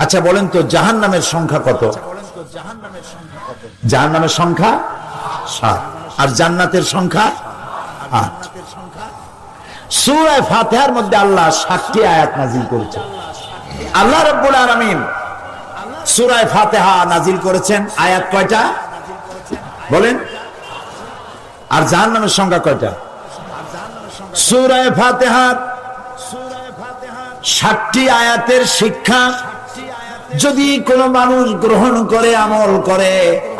আচ্ছা বলেন তো জাহান্নামের সংখ্যা কত? জাহান্নামের সংখ্যা 7 আর জান্নাতের সংখ্যা 8। সূরা ফাতিহার মধ্যে আল্লাহ 7টি আয়াত নাযিল করেছেন। আল্লাহ রাব্বুল আলামিন সূরা ফাতিহা নাযিল করেছেন আয়াত কয়টা বলেন? আর জাহান্নামের সংখ্যা কয়টা? সূরা ফাতিহার 7টি আয়াতের শিক্ষা যদি কোন মানুষ গ্রহণ করে আমল করে,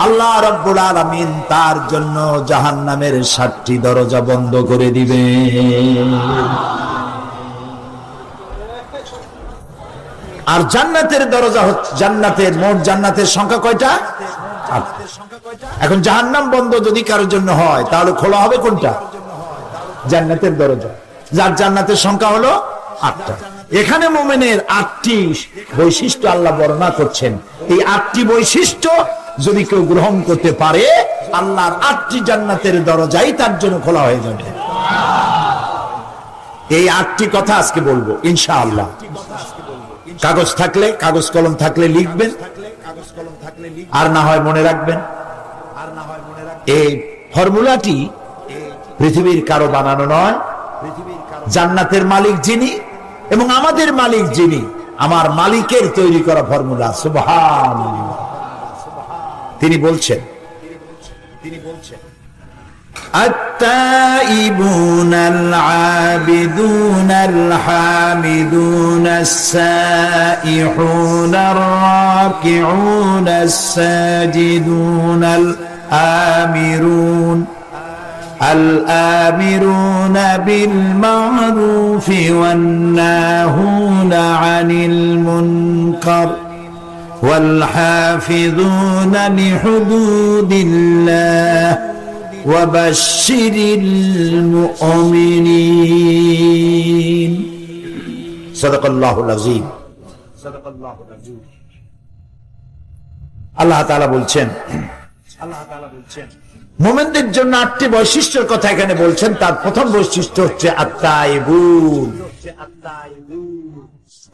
আল্লাহ রাব্বুল আলামিন তার জন্য জাহান্নামের 7টি দরজা বন্ধ করে দিবে। আর জান্নাতের দরজা হচ্ছে, জান্নাতের মোট জান্নাতের সংখ্যা কয়টা? 8। এখন জাহান্নাম বন্ধ যদি কারোর জন্য হয় তাহলে খোলা হবে কোনটা? জান্নাতের দরজা, যার জান্নাতের সংখ্যা হলো 8টা। এখানে মুমিনের 8টি বৈশিষ্ট্য আল্লাহ বর্ণনা করছেন। এই 8টি বৈশিষ্ট্য যদি কেউ গ্রহণ করতে পারে, আল্লাহর 8টি জান্নাতের দরজাই তার জন্য খোলা হয়ে যাবে। এই 8টি কথা আজকে বলবো ইনশাআল্লাহ। কাগজ থাকলে, কাগজ কলম থাকলে লিখবেন, আর না হয় মনে রাখবেন। এই ফর্মুলাটি পৃথিবীর কারো বানানো নয়। জান্নাতের মালিক যিনি এবং আমাদের মালিক যিনি, আমার মালিকের তৈরি করা ফর্মুলা। সুবহানাল্লাহ। তিনি বলছেন التائبون العابدون الحامدون السائحون الراكعون الساجدون الآمرون بالمعروف والناهون عن المنكر والحافظون لحدود الله وبشر المؤمنين صدق الله العظيم। আল্লাহ তাআলা বলছেন মুমিনদের জন্য 8টি বৈশিষ্ট্যের কথা এখানে বলছেন। তার প্রথম বৈশিষ্ট্য হচ্ছে আত-তাইবুন,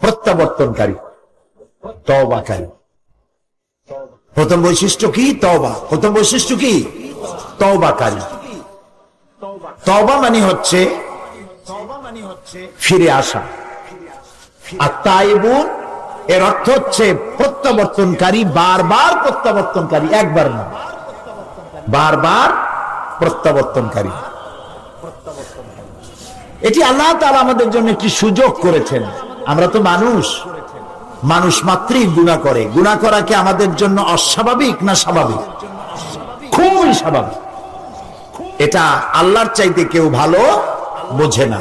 প্রত্যাবর্তনকারী, তওবাকারী। প্রথম বৈশিষ্ট্য কি? তওবা। প্রথম বৈশিষ্ট্য কি? তওবাকারী। তওবা মানে হচ্ছে ফিরে আসা। আত-তাইবুন এর অর্থ হচ্ছে প্রত্যাবর্তনকারী, বারবার প্রত্যাবর্তনকারী, একবার না, বারবার প্রত্যাবর্তনকারী। এটি আল্লাহ তাআলা আমাদের জন্য একটি সুযোগ করেছেন। আমরা তো মানুষ মাত্রই গুনাহ করে। গুনাহ করা কি আমাদের জন্য অস্বাভাবিক না স্বাভাবিক? খুবই স্বাভাবিক। এটা আল্লাহর চাইতে কেউ ভালো বোঝে না।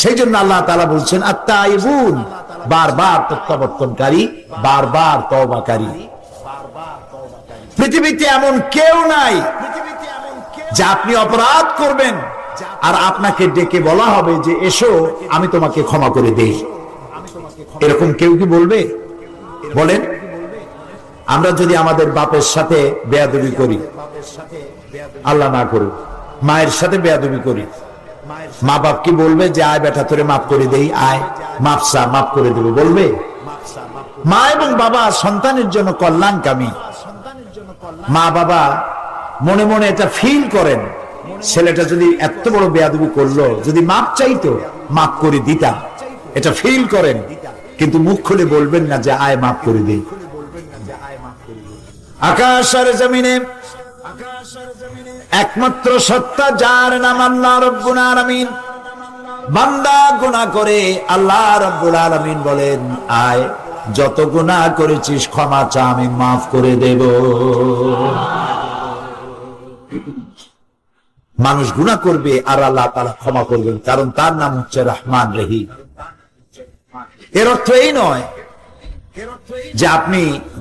সেই জন্য আল্লাহ তাআলা বলছেন আত-তাইবুন, বারবার প্রত্যাবর্তনকারী, বারবার তওবাকারী। পৃথিবীতে এমন কেউ নাই যে আপনি অপরাধ করবেন আর আপনাকে ডেকে বলা হবে যে এসো আমি তোমাকে ক্ষমা করে দেই। এরকম কেউ কি বলবে? বলেন। আমরা যদি আমাদের বাপের সাথে বেয়াদবি করি, আল্লাহ না করুক, মায়ের সাথে বেয়াদবি করি, মা বাপ কি বলবে যে আয় বেটা তোরে মাফ করে দেই, আয় মাফসা, মাফ করে দেবে? বলবে? মা এবং বাবা সন্তানের জন্য কল্যাণকামী। মা বাবা মনে মনে এটা ফিল করেন, ছেলেটা যদি এত বড় বেয়াদবি করলো, যদি মাপ চাইতো মাফ করে দিতাম, এটা ফিল করেন, কিন্তু মুখ খুলে বলবেন না যে আয় মাফ করে দেই। আকাশ আর জমিনে একমাত্র সত্তা যার নাম আল্লাহ রাব্বুল আলামিন। বান্দা গুনাহ করে, আল্লাহ রাব্বুল আলামিন বলেন আয় যত গুনাহ করেছিস ক্ষমা চা, আমি মাফ করে দেব। মানুষ গুনাহ করবে আর আল্লাহ তাআলা ক্ষমা করবেন, কারণ তার নাম হচ্ছে রহমান রহিম। এর অর্থ এই নয় যে আপনি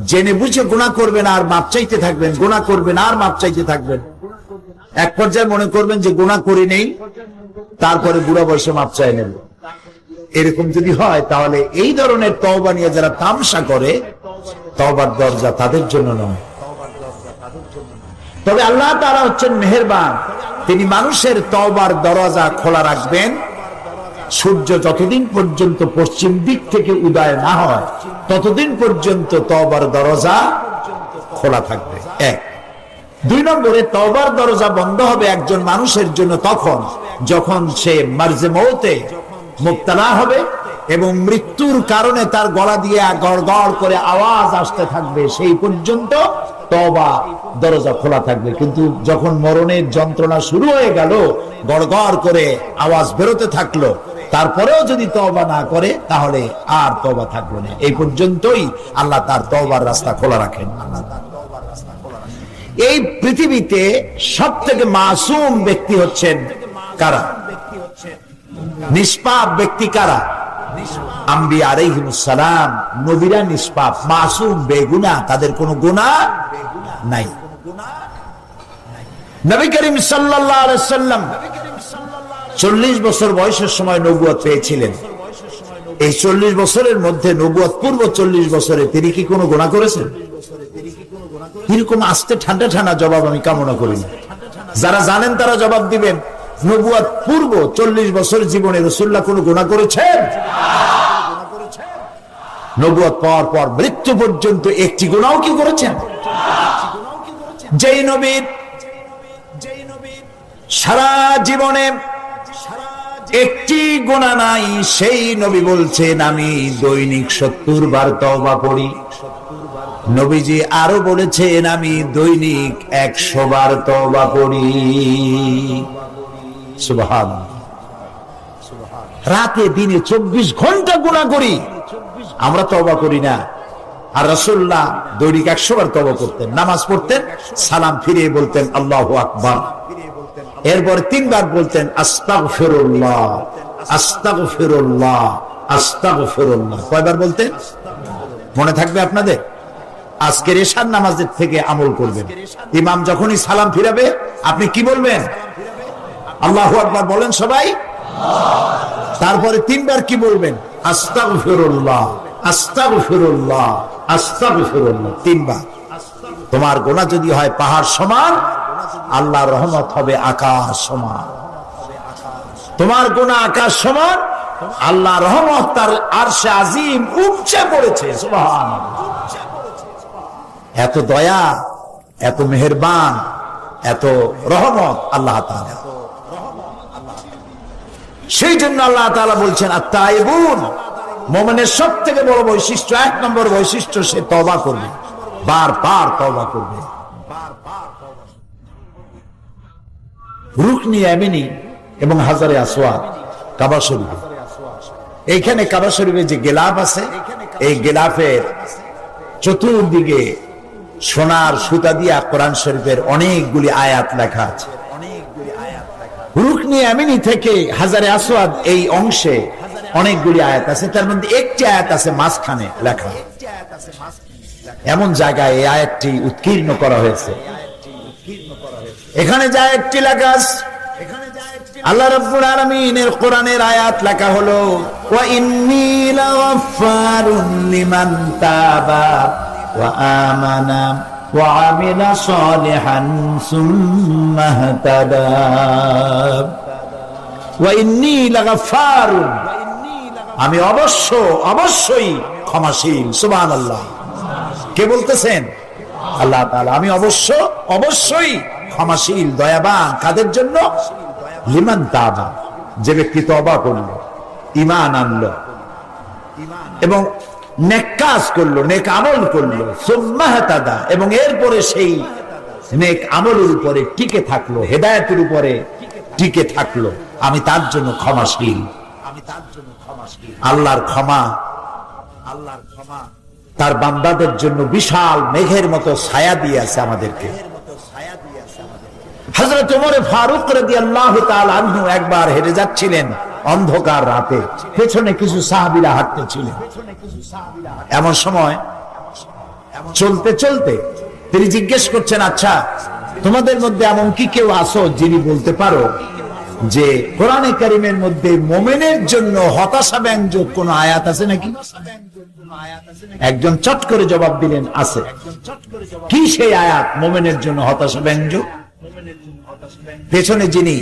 জেনে বুঝে গুনাহ করবেন আর মাপ চাইতে থাকবেন, গুনাহ করবেন আর মাপ চাইতে থাকবেন। এক পর্যায়ে মনে করবেন যে গুনাহ করি নেই, তারপরে বুড়া বয়সে মাপ চাই নেব। এরকম যদি হয় তাহলে এই ধরনের তওবা নিয়ে যারা তামসা করে, তওবার দরজা তাদের জন্য নয়। তবে আল্লাহ তাআলা হচ্ছেন মেহেরবান, তিনি মানুষের তওবার দরজা খোলা রাখবেন সূর্য যতদিন পর্যন্ত পশ্চিম দিক থেকে উদয় না হয় ততদিন পর্যন্ত তওবার দরজা খোলা থাকবে। এক। 2 নম্বরে, তওবার দরজা বন্ধ হবে একজন মানুষের জন্য তখন যখন সে মার্জে মৌতে মুবতালা হবে এবং মৃত্যুর কারণে তার গলা দিয়ে গড়গড় করে আওয়াজ আসতে থাকবে, সেই পর্যন্ত তওবা দরজা খোলা থাকবে। কিন্তু যখন মরণের যন্ত্রণা শুরু হয়ে গেল, গড়গড় করে আওয়াজ বেরোতে থাকলো, তারপরেও যদি তওবা না করে তাহলে আর তওবা থাকবে না। এই পর্যন্তই আল্লাহ তার তওবার রাস্তা খোলা রাখেন। এই পৃথিবীতে সবথেকে মাসুম ব্যক্তি হচ্ছেন কারা? নিষ্পাপ ব্যক্তি কারা? আম্বিয়া আলাইহিমুস সালাম। নবীরা নিষ্পাপ, মাসুম, বেগুনাহ, তাদের কোনো গুনাহ নাই। নবী করিম সাল্লাল্লাহু আলাইহি সাল্লাম 40 বছর বয়সের সময় নবুয়ত পেয়েছিলেন। এই 40 বছরের মধ্যে, নবুয়ত পূর্ব 40 বছরে তিনি কি কোনো গুনাহ করেছেন? এরকম আস্তে ঠান্ডা ঠান্ডা জবাব আমি কামনা করি না। যারা জানেন তারা জবাব দিবেন। নবুয়ত পূর্ব 40 বছর জীবনে রাসূলুল্লাহ কোনো গুনাহ করেছেন? নবুয়ত পাওয়ার পর মৃত্যু পর্যন্ত একটি গুনাহও কি করেছেন? যেই নবীর সারা জীবনে একটি গুনাহ নাই, সেই নবী বলছেন আমি দৈনিক 70 বার তওবা করি। নবীজি আরো বলেছেন আমি দৈনিক 100 বার তওবা করি। সুবহানাল্লাহ। রাতে দিনে 24 ঘন্টা গুনাহ করি, আমরা তওবা করি না। আর রাসূলুল্লাহ দৈনিক 100 বার তওবা করতেন। নামাজ পড়তেন, সালাম ফিরিয়ে বলতেন আল্লাহু আকবার, এরপর 3 বার বলতেন আস্তাগফিরুল্লাহ, আস্তাগফিরুল্লাহ, আস্তাগফিরুল্লাহ। কয়বার বলতেন মনে থাকবে আপনাদের? আজকের এশার নামাজের থেকে আমল করবেন। ইমাম যখনই সালাম ফিরাবে আপনি কি বলবেন? আল্লাহু আকবার বলেন সবাই। তারপরে 3 বার কি বলবেন? আস্তাগফিরুল্লাহ, আস্তাগফিরুল্লাহ, আস্তাগফিরুল্লাহ, 3 বার। তোমার গুনাহ যদি হয় পাহাড় সমান, আল্লাহর রহমত হবে আকাশ সমান। তোমার গুনাহ আকাশ সমান, আল্লাহর রহমত তার আরশে আজিম উপচে পড়েছে। সুবহানাল্লাহ। এত দয়া, এত মেহেরবান, এত রহমত আল্লাহ তাআলা। সেই জন্য আল্লাহ তাআলা বলছেন আত-তাইবুন, মুমিনের সবথেকে বড় বৈশিষ্ট্য, 1 নম্বর বৈশিষ্ট্য, সে তওবা করবে, বারবার তওবা করবে। রুকনি ইয়ামিনী এবং হাজারে আসওয়াদ কাবা শরীফে, এইখানে কাবা শরীফে যে গিলাফ আছে, এই গিলাফের চতুর্দিকে সোনার সুতা দিয়া কোরআন শরীফের অনেকগুলি আয়াত লেখা আছে। রুকনি ইয়ামিনী থেকে হাজারে আসওয়াদ এই অংশে অনেকগুলি আয়াত আছে, তার মধ্যে একটি আয়াত আছে মাঝখানে লেখা। এমন জায়গায় এই আয়াতটি উৎকীর্ণ করা হয়েছে। এখানে যা একটি লেখা আছে, আল্লাহ রাব্বুল আলামিনের কোরআনের আয়াত লেখা হলো ওয়া ইন্নী লাগাফফারুন লিমান তাবা ওয়া আমানা ওয়া আমিলা সালিহান সুম্মা ইহতাদা। ওয়া ইন্নী লাগাফফারুন, আমি অবশ্যই ক্ষমাশীল। সুবহানাল্লাহ। কে বলতেছেন? আল্লাহ তাআলা। আমি অবশ্যই ক্ষমাশীল, দয়াবান। কাদের জন্য? লিমান তাবা, যে ব্যক্তি তওবা করলো, ঈমান আনলো এবং নেক কাজ করলো, নেক আমল করলো, সুম্মা ইহতাদা, এবং এরপরে সেই নেক আমলের উপরে টিকে থাকলো, হেদায়েতের উপরে টিকে থাকলো, আমি তার জন্য ক্ষমাশীল। আল্লাহর ক্ষমা তার বান্দাদের জন্য বিশাল মেঘের মতো ছায়া দিয়ে আছে আমাদেরকে। হযরত ওমর ফারুক রাদিয়াল্লাহু তাআলা আনহু একবার হেঁটে যাচ্ছিলেন অন্ধকার রাতে, পেছনে কিছু সাহাবীরা হাঁটতেছিলেন। এমন সময় চলতে চলতে তিনি জিজ্ঞেস করছেন, আচ্ছা তোমাদের মধ্যে এমন কি কেউ আছো যিনি বলতে পারো যে কোরআনে কারীমের মধ্যে মুমিনের জন্য হতাশা ব্যঞ্জক কোন আয়াত আছে নাকি? একজন চট করে জবাব দিলেন, আছে। কি সেই আয়াত মুমিনের জন্য হতাশা ব্যঞ্জক? পেছনে যিনি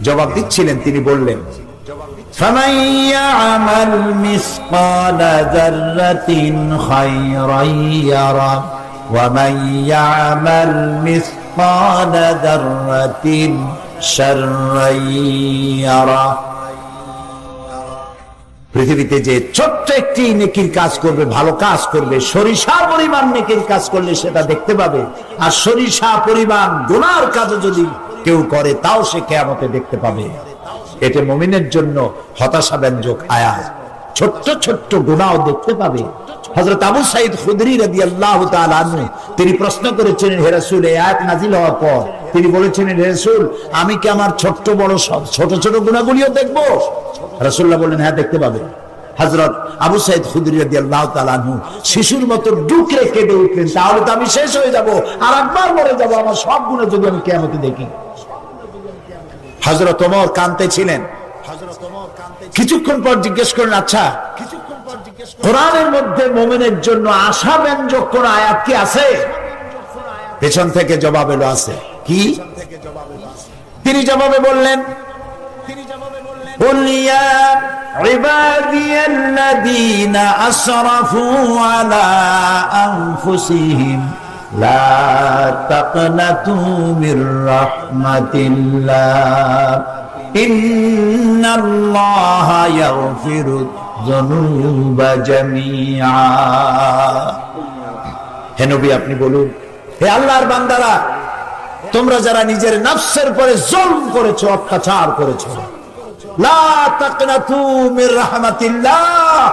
জবাব দিচ্ছিলেন তিনি বললেন, فمن يعمل مثقال ذرة خيرا يره ومن يعمل مثقال ذرة شرا يره। পৃথিবীতে যে ছোট্ট একটি নেকির কাজ করবে, ভালো কাজ করবে, সরিষা পরিমাণ নেকির কাজ করলে সেটা দেখতে পাবে। আর সরিষা পরিমাণ গুনার কাজ যদি কেউ করে তাও সে কিয়ামতে দেখতে পাবে। এটা মুমিনের জন্য হতাশা ব্যঞ্জক আয়াত। ছোট্ট ছোট্ট গুনাহও দেখতে পাবে। হযরত আবু সাঈদ খুদরি রাদিয়াল্লাহু তাআলা আনহু তিনি প্রশ্ন করেছিলেন, হে রাসূল, এই আয়াত নাযিল হওয়ার পর তিনি বলেছিলেন, হে রাসূল, আমি কি আমার ছোট বড় সব ছোট ছোট গুনাহগুলিও দেখব? রাসূলুল্লাহ বললেন, হ্যাঁ, দেখতে পাবে। হযরত আবু সাঈদ খুদরি রাদিয়াল্লাহু তাআলা আনহু শিশুর মতো ডুকরে কেঁদে উঠলেন, তাহলে তো আমি শেষ হয়ে যাব, আর একবার মরে যাব, আমার সব গুনাহ যদি আমি কিয়ামতে দেখি। হযরত ওমর কাঁদতেছিলেন। কিছুক্ষণ পর জিজ্ঞেস করলেন, আচ্ছা, কোরআনের মধ্যে মুমিনের জন্য আশা ব্যঞ্জক কোন আয়াত কি আছে? পেছন থেকে জবাব এলো, আছে। কি? তিনি জবাবে বললেন, قل يا عبادي الذين أسرفوا على أنفسهم لا تقنطوا من رحمة الله إن الله يغفر الذنوب جميعا। হে নবী, আপনি বলুন, হে আল্লাহর বান্দারা, তোমরা যারা নিজের নফসের উপরে জুলম করেছো, অত্যাচার করেছো, লা তাকনাতু মির রাহমাতিল্লাহ,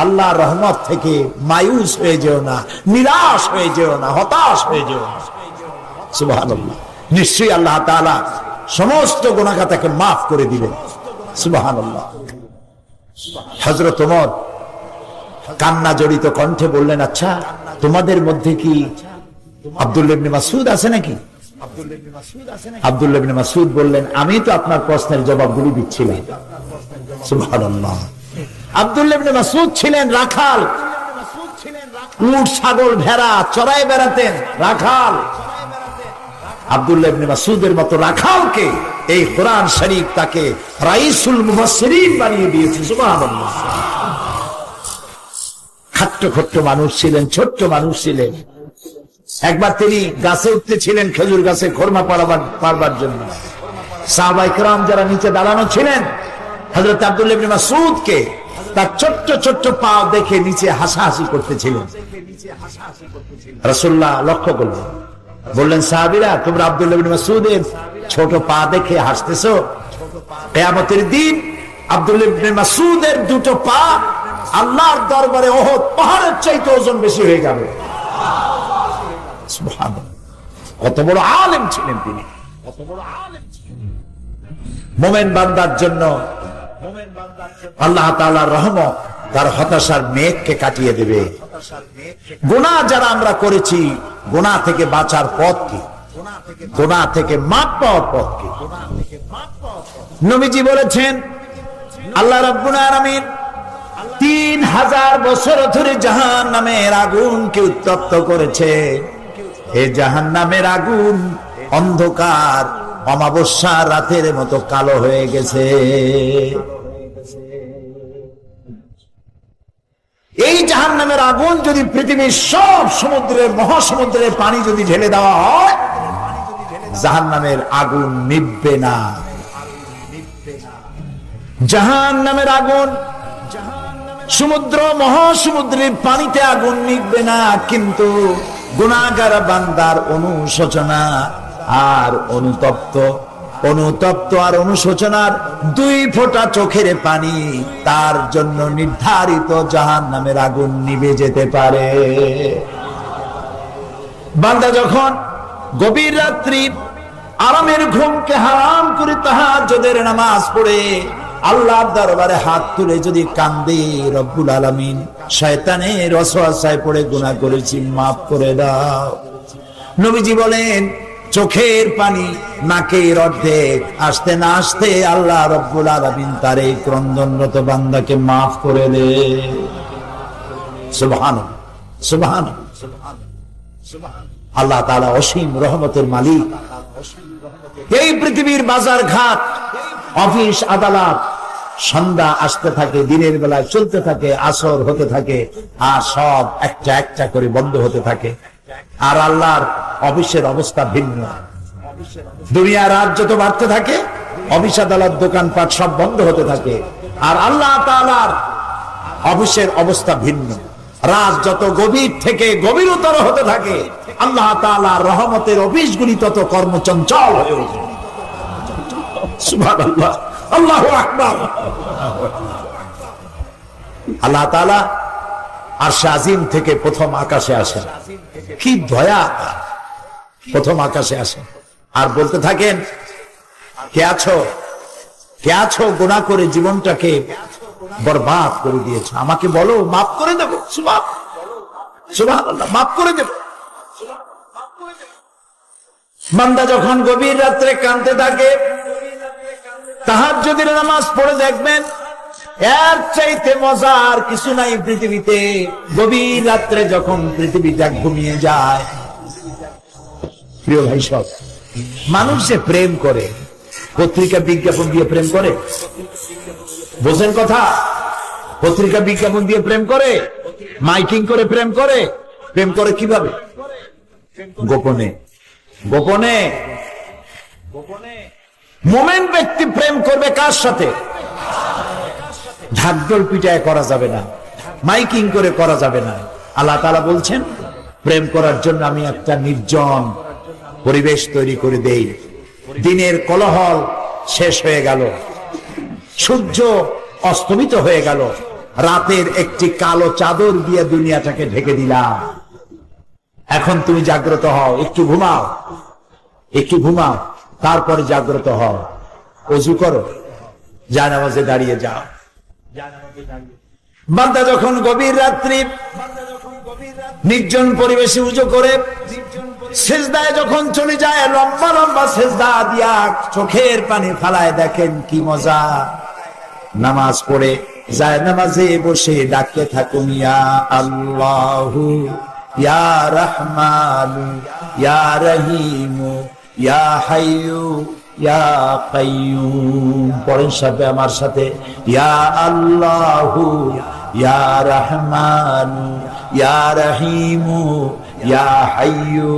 আল্লাহর রহমত থেকে মায়ুস হয়ে যেও না, নিরাশ হয়ে যেও না, হতাশ হয়ে যেও না। সুবহানাল্লাহ। নিশ্চয়ই আল্লাহ তাআলা সমস্ত গুনাহ খাতাকে মাফ করে দিবেন। সুবহানাল্লাহ। হযরত ওমর কান্না জড়িত কণ্ঠে বললেন, আচ্ছা, তোমাদের মধ্যে কি আব্দুল্লাহ ইবনে মাসউদ আছে নাকি? আব্দুল্লাহ ইবনে মাসউদ বললেন, আমি তো আপনার প্রশ্নের জবাবগুলি দিচ্ছিলাম। সুবহানাল্লাহ। আব্দুল্লাহ ইবনে মাসউদ ছিলেন রাখাল, উট ছাগল ভেড়া চড়ায় বেড়াতেন, রাখাল। আব্দুল্লাহ ইবনে মাসউদের মতো রাখালকে এই কোরআন শরীফ তাকে রাইসুল মুফাসসিরিন বানিয়ে দিয়েছে। সুবহানাল্লাহ। খাট্ট মানুষ ছিলেন, ছোট্ট মানুষ ছিলেন। একবার তিনি গাছে উঠতেছিলেন, খেজুর গাছে খোরমা পারবার জন্য। সাহাবায়ে কেরাম যারা নিচে দাঁড়ানো ছিলেন, হযরত আব্দুল্লাহ ইবনে মাসউদকে তার ছোট্ট ছোট্ট পা দেখে নিচে হাসাহাসি করতেছিলেন। রাসূলুল্লাহ লক্ষ্য করলেন, বললেন, সাহাবীরা, তোমরা আব্দুল্লাহ ইবনে মাসউদের ছোট পা দেখে হাসতেছো? কিয়ামতের দিন আব্দুল্লাহ ইবনে মাসউদের দুটো পা আল্লাহর দরবারে উহুদ পাহাড়ের চাইতে ওজন বেশি হয়ে যাবে। সুবহানাল্লাহ। কত বড় আলেম ছিলেন তিনি। মুমিন বান্দার জন্য আল্লাহ তাআলার রহমত তার হতাশার মেঘকে কাটিয়ে দেবে। গুনাহ যারা আমরা করেছি, গুনাহ থেকে বাঁচার পথ কি? গুনাহ থেকে মাপ পাওয়ার পথ কি? নবীজি বলেছেন, আল্লাহ রাব্বুল আলামিন 3000 বছর ধরে জাহান্নামের আগুনকে উত্তপ্ত করেছে। এই জাহান্নামের আগুন অন্ধকার অমাবস্যা রাতের মতো কালো হয়ে গেছে। এই জাহান্নামের আগুন যদি পৃথিবীর সব সমুদ্রের মহাসমুদ্রের পানি যদি ঢেলে দেওয়া হয়, জাহান্নামের আগুন নিভবে না। জাহান্নামের আগুন সমুদ্র মহাসমুদ্রের পানিতে আগুন নিভবে না, কিন্তু গুনাহগার বান্দার অনুশোচনা আর অনুতপ্ত আর অনুশোচনার 2 ফোঁটা চোখের পানি তার জন্য নির্ধারিত জাহান্নামের আগুন নিভে যেতে পারে। বান্দা যখন গভীর রাত্রি আরামের ঘুমকে হারাম করে তাহাজ্জুদের নামাজ পড়ে আল্লাহর দরবারে হাত তুলে যদি কান্দে, রব্বুল আলামিন শয়তানের ওয়াসওয়াসায় পড়ে গুনাহ করেছি, মাফ করে দাও। নবীজি বলেন, চোখের পানি নাকের অর্ধেক আসতে না আসতে আল্লাহ রব্বুল আলামিন তার এই ক্রন্দনরত বান্দাকে মাফ করে দে। সুবহানাল্লাহ, সুবহানাল্লাহ। আল্লাহ তাআলা অসীম রহমতের মালিক। এই পৃথিবীর বাজার ঘাট, অফিস আদালত, সন্ধ্যা আসতে থাকে, দিনের বেলায় চলতে থাকে, আসর হতে থাকে, আর সব একটা একটা করে বন্ধ হতে থাকে। আর আল্লাহর অফিসের অবস্থা ভিন্ন। দুনিয়া রাত যত বাড়তে থাকে, অফিস আদালত দোকানপাট সব বন্ধ হতে থাকে। আর আল্লাহ তাআলার অফিসের অবস্থা ভিন্ন। রাত যত গভীর থেকে গভীরতর হতে থাকে, আল্লাহ তাআলার রহমতের অফিসগুলি তত কর্মচঞ্চল হয়ে ওঠে। সুবহানাল্লাহ, আল্লাহু আকবার। আল্লাহ তাআলা আরশে আজিম থেকে প্রথম আকাশে আসেন। কি দয়া! প্রথম আকাশে আসেন আর বলতে থাকেন, কে আছো, কে আছো গুনাহ করে জীবনটাকে বরবাদ করে দিয়েছো, আমাকে বলো, মাফ করে দেবো। সুবহানাল্লাহ, মাফ করে দেবো। বান্দা যখন গভীর রাত্রে কাঁদতে থাকে, তাহাজ্জুদের নামাজ পড়ে দেখবেন এর চাইতে মজার কিছু নাই পৃথিবীতে। গভীর রাত্রে যখন পৃথিবীটা ঘুমিয়ে যায়, প্রিয় ভাই সব, মানুষ যে প্রেম করে, পত্রিকা বিজ্ঞাপন দিয়ে প্রেম করে, বোঝেন কথা? পত্রিকা বিজ্ঞাপন দিয়ে প্রেম করে, মাইকিং করে প্রেম করে। প্রেম করে কিভাবে? গোপনে গোপনে। মোমেন ব্যক্তি প্রেম করবে কার সাথে? ঢাকঢোল পিটায় করা যাবে না, মাইকিং করে করা যাবে না। আল্লাহ তাআলা বলছেন, প্রেম করার জন্য আমি একটা নির্জন পরিবেশ তৈরি করে দেই। দিনের কোলাহল শেষ হয়ে গেল, সূর্য অস্তমিত হয়ে গেল, রাতের একটি কালো চাদর দিয়ে দুনিয়াটাকে ঢেকে দিলাম। এখন তুমি জাগ্রত হও, একটু ঘুমাও, একটু ঘুমাও, তারপরে জাগ্রত হও। ওযু করো, জানামাজে দাঁড়িয়ে যাও। বান্দা যখন গভীর রাত্রি নির্জন পরিবেশে ওযু করে সিজদায় যখন চলে যায়, লম্বা লম্বা সিজদা দিয়া চোখের পানি ফালায়, দেখেন কি মজা। নামাজ পড়ে যায়, নামাজে বসে ডাকতে থাকুন, ইয়া আল্লাহু ইয়া রহমানু ইয়া রহিমু ইয়া হাইয়ু ইয়া কাইয়ুম। পড়েন সাথে আমার সাথে, ইয়া আল্লাহু ইয়া রহমানু ইয়া রহিমু ইয়া হাইয়ু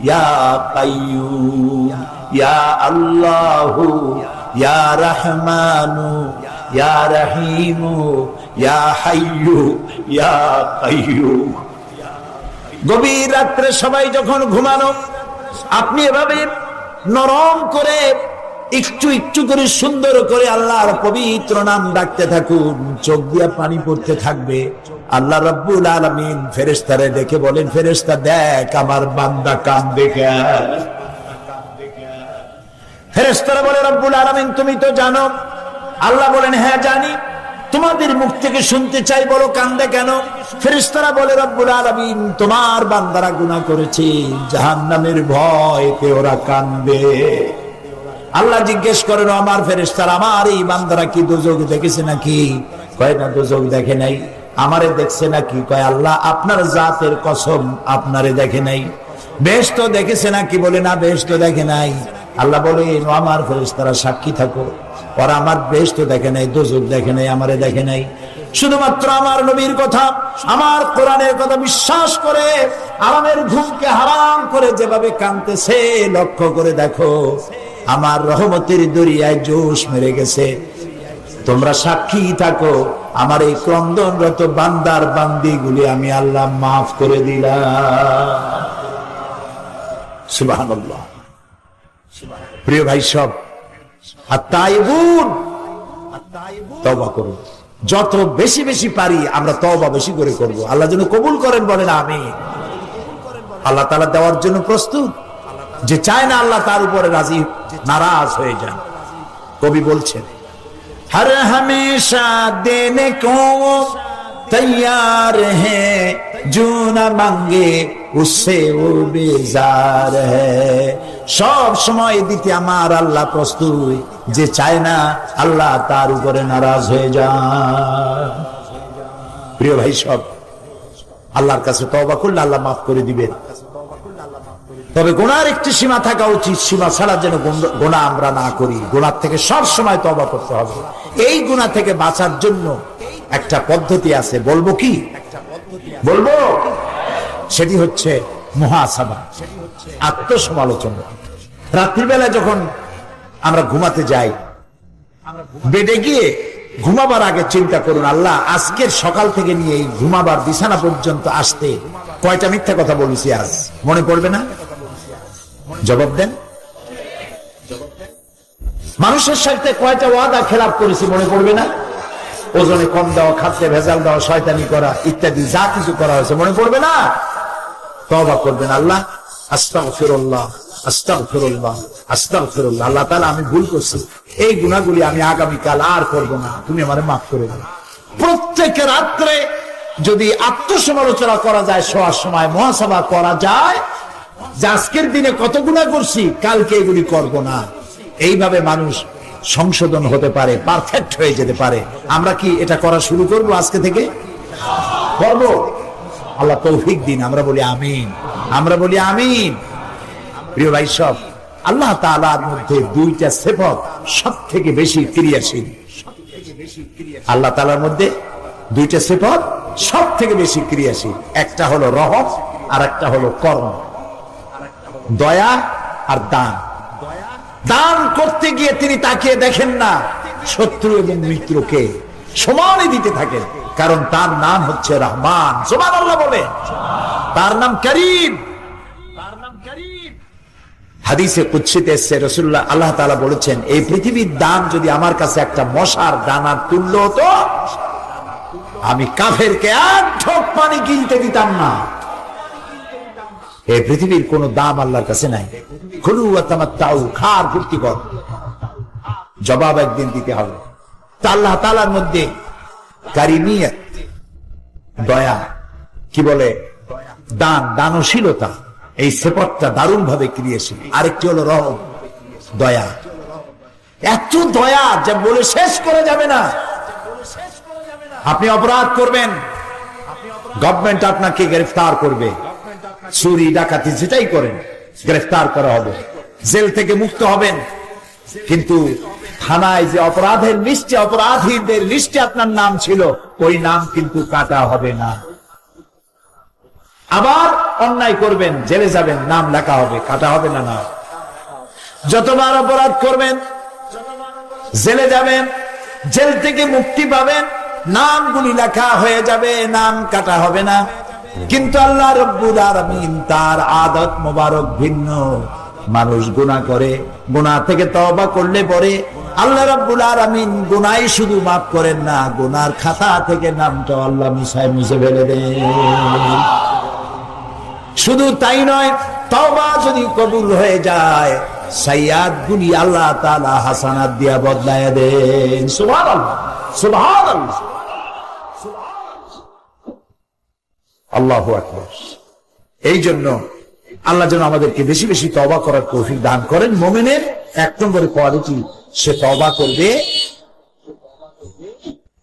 ইয়া কাইয়ুম। ইয়া আল্লাহু ইয়া রহমানু ইয়া রহিমু ইয়া হাইয়ু ইয়া কাইয়ুম। গভীর রাত্রে সবাই যখন ঘুমানো, আপনি এভাবে নরম করে একটু একটু করে সুন্দর করে আল্লাহর পবিত্র নাম ডাকতে থাকুন, চোখ দিয়া পানি পড়তে থাকবে। আল্লাহ রাব্বুল আলামিন ফেরেশতারে দেখে বলেন, ফেরেশতা দেখ আমার বান্দা কাঁদে কেন? ফেরেশতারা বলে, রব্বুল আলামিন তুমি তো জানো। আল্লাহ বলেন, হ্যাঁ জানি, তোমাদের মুখ থেকে শুনতে চাই, বলো কান্দে কেন? ফেরেশতারা বলে, রব্বুল আলামিন তোমার বান্দারা গুনাহ করেছে, জাহান্নামের ভয়তে ওরা কান্দে। আল্লাহ জিজ্ঞেস করেন, আমার ফেরেশতারা, আমার এই বান্দারা কি দোজখ দেখেছে নাকি? কয় না, দোজখ দেখে নাই। আমারে দেখছে নাকি? কয় আল্লাহ আপনার জাতের কসম, আপনারে দেখে নাই। বেহেশত দেখেছে নাকি? বলে না, বেহেশত দেখে নাই। আল্লাহ বলে, আমার ফেরেশতারা সাক্ষী থাকো, ওরা আমার বেহেশত দেখে নাই, দোজখ দেখে নাই, আমারে দেখে নাই। শুধুমাত্র আমার নবীর কথা, আমার কোরআনের কথা বিশ্বাস করে আরামের ঘুমকে হারাম করে যেভাবে কাঁদতেছে, লক্ষ্য করে দেখো, আমার রহমতের দরিয়ায় জোশ মেরে গেছে। তোমরা সাক্ষী থাকো, আমার এই ক্রন্দনরত বান্দার বান্দিগুলি আমি আল্লাহ মাফ করে দিলাম। সুবহানাল্লাহ। প্রিয় ভাই সব, আত-তাইবুন, তওবা করুন। যত বেশি বেশি পারি আমরা তওবা বেশি করে করব। আল্লাহ যেন কবুল করেন, বলেন আমিন। আল্লাহ তাআলা দেওয়ার জন্য প্রস্তুত। যে চায় না আল্লাহ তার উপরে রাজি, নারাজ হয়ে যান। কবি বলছেন, हर हमेशा देने को तैयार है, जो न मांगे उससे वो बेजार है। সব সময় দিতে আমার আল্লাহ প্রস্তুত, যে চায় না আল্লাহ তার উপরে নারাজ হয়ে যায়। প্রিয় ভাই সব, আল্লাহর কাছে তওবা করলে আল্লাহ মাফ করে দিবেন। তবে গুনার একটি সীমা থাকা উচিত, সীমা ছাড়া যেন গুনাহ আমরা না করি। গুনাহ থেকে সব সময় তওবা করতে হবে। এই গুনাহ থেকে বাঁচার জন্য একটা পদ্ধতি আছে, বলবো কি? বলবো, সেটি হচ্ছে মুহাসাবা, আত্মসমালোচনা। রাত্রিবেলা যখন আমরা ঘুমাতে যাই, বেডে গিয়ে ঘুমাবার আগে চিন্তা করুন, আল্লাহ আজকের সকাল থেকে নিয়ে এই ঘুমাবার বিছানা পর্যন্ত আসতে কয়টা মিথ্যা কথা বলেছি আজ, মনে পড়বে না? জবাব দেন। মানুষের সাথে কয়টা ওয়াদা খেলাপ করেছি, মনে পড়বে না? ওজনে কম দেওয়া, খাদ্যে ভেজাল দেওয়া, শয়তানি করা ইত্যাদি যা কিছু করা হয়েছে, মনে পড়বে না? তওবা করবেন, আল্লাহ আস্তাগফিরুল্লাহ, আস্তাগফিরুল্লাহ, আস্তাগফিরুল্লাহ। আল্লাহ তাআলা আমি ভুল করছি, এই গুনাহগুলি আমি আগামীকাল আর করব না, তুমি আমারে মাফ করে দাও। প্রত্যেক রাত্রে যদি আত্মসমালোচনা করা যায়, শোয়ার সময় মুহাসাবা করা যায় যে আজকের দিনে কত গুনাহ করছি, কালকে এগুলি করব না, এইভাবে মানুষ সংশোধন হতে পারে, পারফেক্ট হয়ে যেতে পারে। আমরা কি এটা করা শুরু করব আজকে থেকে? করব? আল্লাহ তৌফিক দিন। আমরা বলি আমিন, আমরা বলি আমিন। প্রিয় ভাই সব, আল্লাহ তাআলার মধ্যে দুইটা সিফাত সবথেকে বেশি ক্রিয়াশীল। আল্লাহ তাআলার মধ্যে দুইটা সিফাত সবথেকে বেশি ক্রিয়াশীল, একটা হলো রহম আর একটা হলো করম, দয়া আর দান। দান করতে গিয়ে তিনি তাকিয়ে দেখেন না শত্রু এবং মিত্রকে, সমানই দিতে থাকেন, কারণ তার নাম হচ্ছে রহমান। সুবহানাল্লাহ বলে, তার নাম করিম। হাদিসে কুদসিতে এসেছে, রাসূলুল্লাহ আল্লাহ তাআলা বলেছেন, এই পৃথিবীর দাম যদি আমার কাছে একটা মশার দানার তুল্য হতো, আমি কাফেরকে এক ঢোক পানি কিনতে দিতাম না। এই পৃথিবীর কোন দাম আল্লাহর কাছে নাই। খুলু ওয়া তামাত্তাউ, খার ফুর্তি কর, জবাব একদিন দিতে হবে। তা আল্লাহ তাআলার মধ্যে কারিমিয়ত, দয়া, কি বলে, দান, দানশীলতা, এই সিফাতটা দারুণ ভাবে ক্রিয়াশীল। আরেকটি হলো রহম, দয়া। এত দয়া যা বলে শেষ করা যাবে না। আপনি অপরাধ করবেন, গভর্নমেন্ট আপনাকে গ্রেফতার করবে, চুরি ডাকাতি যেটাই করেন গ্রেফতার করা হবে, জেল থেকে মুক্ত হবেন, কিন্তু থানায় যে অপরাধের লিস্টে, অপরাধীদের লিস্টে আপনার নাম ছিল, ওই নাম কিন্তু কাটা হবে না। আবার অন্যায় করবেন, জেলে যাবেন, নাম লেখা হবে, কাটা হবে না। না, যতবার অপরাধ করবেন জেলে যাবেন, জেল থেকে মুক্তি পাবেন, নামগুলি লেখা হয়ে যাবে, নাম কাটা হবে না। কিন্তু আল্লাহ রব্বুল আলামিন তার আদত মোবারক ভিন্ন। মানুষ গুনাহ করে, গুনাহ থেকে তওবা করলে পরে আল্লাহ রাব্বুল আলামিন গুনাহই শুধু মাফ করেন না, গুনার খাতা থেকে নামটা আল্লাহ মুছে ফেলে দেন। শুধু তাই নয়, তওবা যদি কবুল হয়ে যায়, সাইয়্যাত গুলি আল্লাহ তাআলা হাসানাত দিয়া বদলায় দেন। সুবহানাল্লাহ, সুবহানাল্লাহ, আল্লাহু আকবার। এই জন্য আল্লাহ যেন আমাদেরকে বেশি বেশি তওবা করার তৌফিক দান করেন। মুমিনের এক নম্বরে কোয়ালিটি, সে তওবা করবে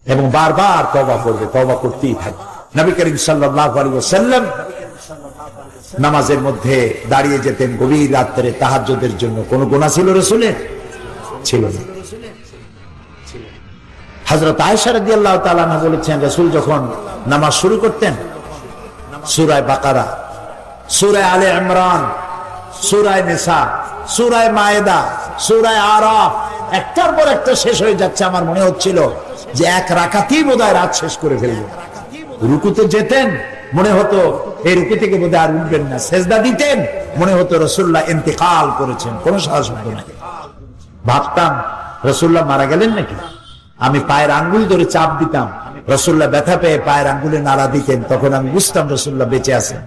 এবং বারবার তওবা করবে, তওবা করতেই থাকবে। নবী করিম সাল্লাল্লাহু আলাইহি ওয়াসাল্লাম নামাজের মধ্যে দাঁড়িয়ে যেতেন গভীর রাত্রে তাহাজ্জুদের জন্য। কোন গুনাহ ছিল রাসূলের? ছিল না। হযরত আয়েশা রাদিয়াল্লাহু তাআলা আনহা বলেছেন, রাসূল যখন নামাজ শুরু করতেন, সূরা বাকারা, সূরা আলে ইমরান, সূরা নিসা, সূরা মায়েদা, সূরা আরাফ একটার পর একটা শেষ হয়ে যাচ্ছে। আমার মনে হচ্ছিল যে এক রাকাতেই বোধহয় রাত শেষ করে ফেলবো। রুকুতে যেতেন, মনে হতো এই রুকু থেকে বোধহয় আর উঠবেন না। সেজদা দিতেন, মনে হতো রাসূলুল্লাহ ইন্তেকাল করেছেন, কোনো সাহস হতো না। ভাবতাম রাসূলুল্লাহ মারা গেলেন নাকি। আমি পায়ের আঙ্গুল ধরে চাপ দিতাম, রাসূলুল্লাহ ব্যথা পেয়ে পায়ের আঙ্গুলে নাড়া দিতেন, তখন আমি বুঝতাম রাসূলুল্লাহ বেঁচে আছেন।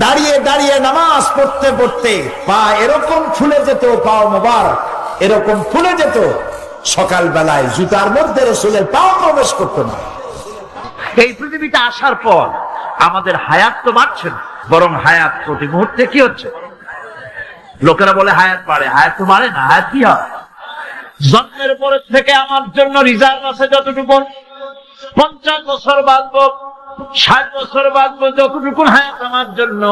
দাঁড়িয়ে দাঁড়িয়ে নামাজ পড়তে পড়তে পা এরকম ফুলে যেত, পাও মোবারক এরকম ফুলে যেত, সকাল বেলায় জুতার মধ্যে রাসূলের পাও প্রবেশ করতো না। এই পৃথিবীতে আসার পর আমাদের হায়াত তো বাড়ছে না, বরং হায়াত প্রতি মুহূর্তে কি হচ্ছে? লোকেরা বলে হায়াত বাড়ে, হায়াত তো বাড়ে না। হায়াত কি হয়? জন্মের পরের থেকে আমার জন্য রিজার্ভ আছে যতটুকু, 50 বছর বাঁচবো, 60 বছর বাঁচবো, যতটুকু হায়াত আমার জন্য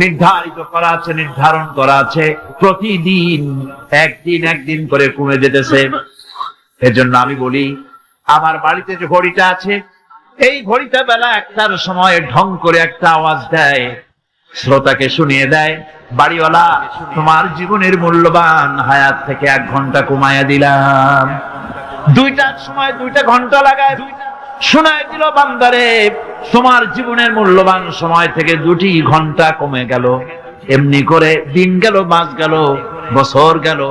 নির্ধারিত করা আছে, নির্ধারণ করা আছে, প্রতিদিন একদিন করে কমে যেতেছে। এজন্য আমি বলি, আমার বাড়িতে যে ঘড়িটা আছে, এই ঘড়িটা বেলা 1টার সময় ঢং করে একটা আওয়াজ দেয়, শ্রোতাকে শুনিয়ে দেয়, বাড়িওয়ালা তোমার জীবনের মূল্যবান হায়াত থেকে 1 ঘন্টা কমায়া দিলাম। 2টার সময় 2টা ঘন্টা লাগায় শোনায় দিল, বান্দারে তোমার জীবনের মূল্যবান সময় থেকে 2টি ঘন্টা কমে গেল। এমনি করে দিন গেল, মাস গেল, বছর গেল,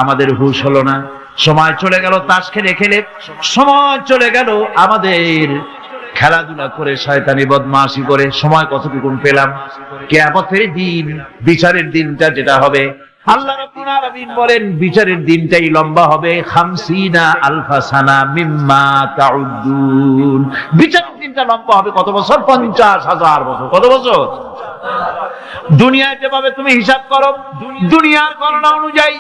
আমাদের হুঁশ হলো না। সময় চলে গেল তাস খেলে খেলে, সময় চলে গেল আমাদের খেলাধুলা করে, শয়তানি বদমাশি করে। সময় কতটুকু পেলাম? কিয়ামতের দিন, বিচারের দিনটা যেটা হবে, আল্লাহ রাব্বুল আলামিন বলেন বিচারের দিনটাই লম্বা হবে 50 আলফা সানা মিম্মা তাউদ্দুন। বিচারের দিনটা লম্বা হবে কত বছর? 50,000 বছর। কত বছর? দুনিয়ায় যেভাবে তুমি হিসাব করো, দুনিয়ার গণনা অনুযায়ী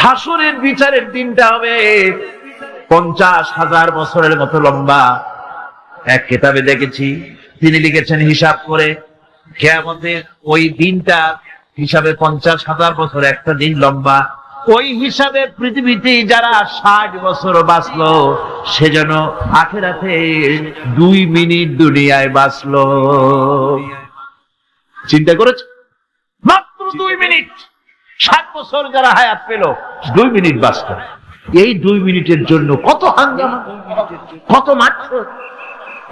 হাসরের বিচারের দিনটা হবে 50,000 বছরের মতো লম্বা। এক কিতাবে দেখেছি, তিনি লিখেছেন হিসাব করে, কিয়ামতের ওই দিনটা হিসাবে 50,000 বছর একটা দিন লম্বা। ওই হিসাবে পৃথিবীতে যারা 60 বছর বাঁচলো, সেজন্য আখিরাতে 2 মিনিট দুনিয়ায় বাঁচলো। চিন্তা করেছ? মাত্র 2 মিনিট। 60 বছর যারা হায়াত পেল, 2 মিনিট বাঁচত। এই 2 মিনিটের জন্য কত হাঙ্গামা, কত মারধর,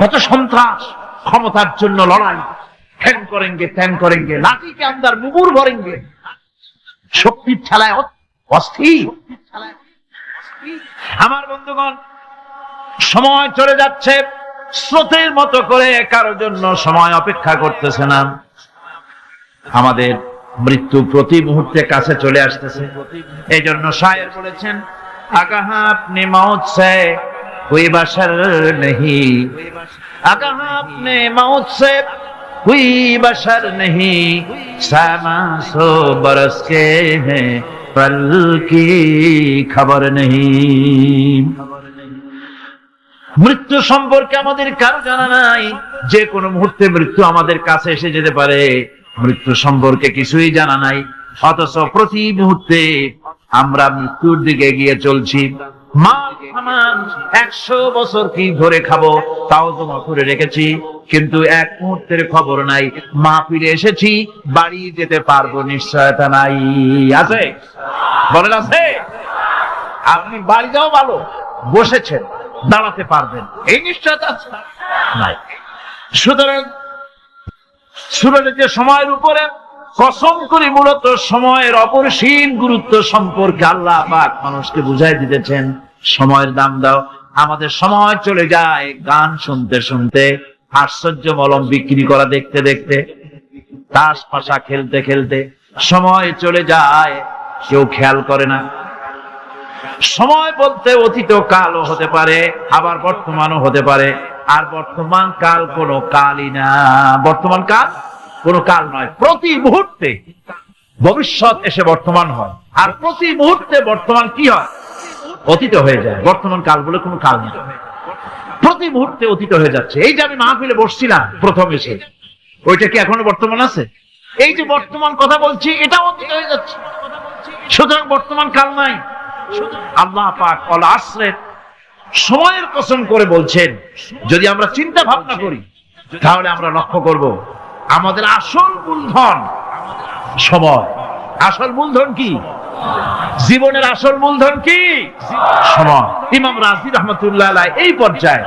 কত সন্ত্রাস, ক্ষমতার জন্য লড়াই, ঠ্যাং করেঙ্গে ত্যাং করেঙ্গে, লাঠি কে আন্দার মুগুর ভরেঙ্গে, শক্তির খেলায় অস্থির। আমার বন্ধুগণ, সময় চলে যাচ্ছে স্রোতের মতো করে, কারোর জন্য সময় অপেক্ষা করতেছে না। আমাদের মৃত্যু প্রতি মুহূর্তে কাছে চলে আসতেছে। এই জন্য শায়ের বলেছেন, আগাহ আপনি মৌত সে कोई बशर नहीं, अगर आपने मौत से कोई बशर नहीं, सामा 100 बरस के हैं पल की खबर नहीं। মৃত্যু সম্পর্কে আমাদের কারো জানা নাই। যে কোনো মুহূর্তে মৃত্যু আমাদের কাছে এসে যেতে পারে, মৃত্যু সম্পর্কে কিছুই জানা নাই। অথচ প্রতি মুহূর্তে আমরা মৃত্যুর দিকে এগিয়ে চলছি। মাল সামান 100 বছর কি ধরে খাবো তাও জমা করে রেখেছি, কিন্তু এক মুহূর্তের খবর নাই। মা ফিরে এসেছি, বাড়ি যেতে পারবো নিশ্চয়তা নাই। আছে? বলেন আছে? আপনি বাড়ি যাও ভালো, বসেছেন, দাঁড়াতে পারবেন, এই নিশ্চয়তা আছে? নাই। সুতরাং সুরাতে যে সময়ের উপরে কসম করে মূলত সময়ের অপরিসীম গুরুত্ব সম্পর্কে আল্লাহ পাক মানুষকে বুঝাই দিতেছেন। সময়ের দাম দাও। আমাদের সময় চলে যায় গান শুনতে শুনতে, আশ্চর্য মলম বিক্রি করা দেখতে দেখতে, তাস পাশা খেলতে খেলতে সময় চলে যায়, কেউ খেয়াল করে না। সময় বলতে অতীত কালও হতে পারে, আবার বর্তমানও হতে পারে। আর বর্তমান কাল কোনো কালই না। বর্তমান কাল কোনো কাল নয়। প্রতি মুহূর্তে ভবিষ্যৎ এসে বর্তমান হয়, আর প্রতি মুহূর্তে বর্তমান কি হয়? অতীত হয়ে যায়। বর্তমান কাল বলে কোনো কাল নেই, প্রতি মুহূর্তে অতীত হয়ে যাচ্ছে। এই যে আমি মাহফিলে বসছিলাম প্রথম এসে, ওইটা কি এখনো বর্তমান আছে? এই যে বর্তমান কথা বলছি, এটা অতীত হয়ে যাচ্ছে। সুতরাং বর্তমান কাল নাই। আল্লাহ পাক আল আসরের সময়ের কসম করে বলছেন। যদি আমরা চিন্তা ভাবনা করি, তাহলে আমরা লক্ষ্য করব আমাদের আসল মূলধন সময়। আসল মূলধন কি? জীবনের আসল মূলধন কি? সময়। ইমাম রাজি রহমতুল্লাহ আলাইহি এই পর্যায়ে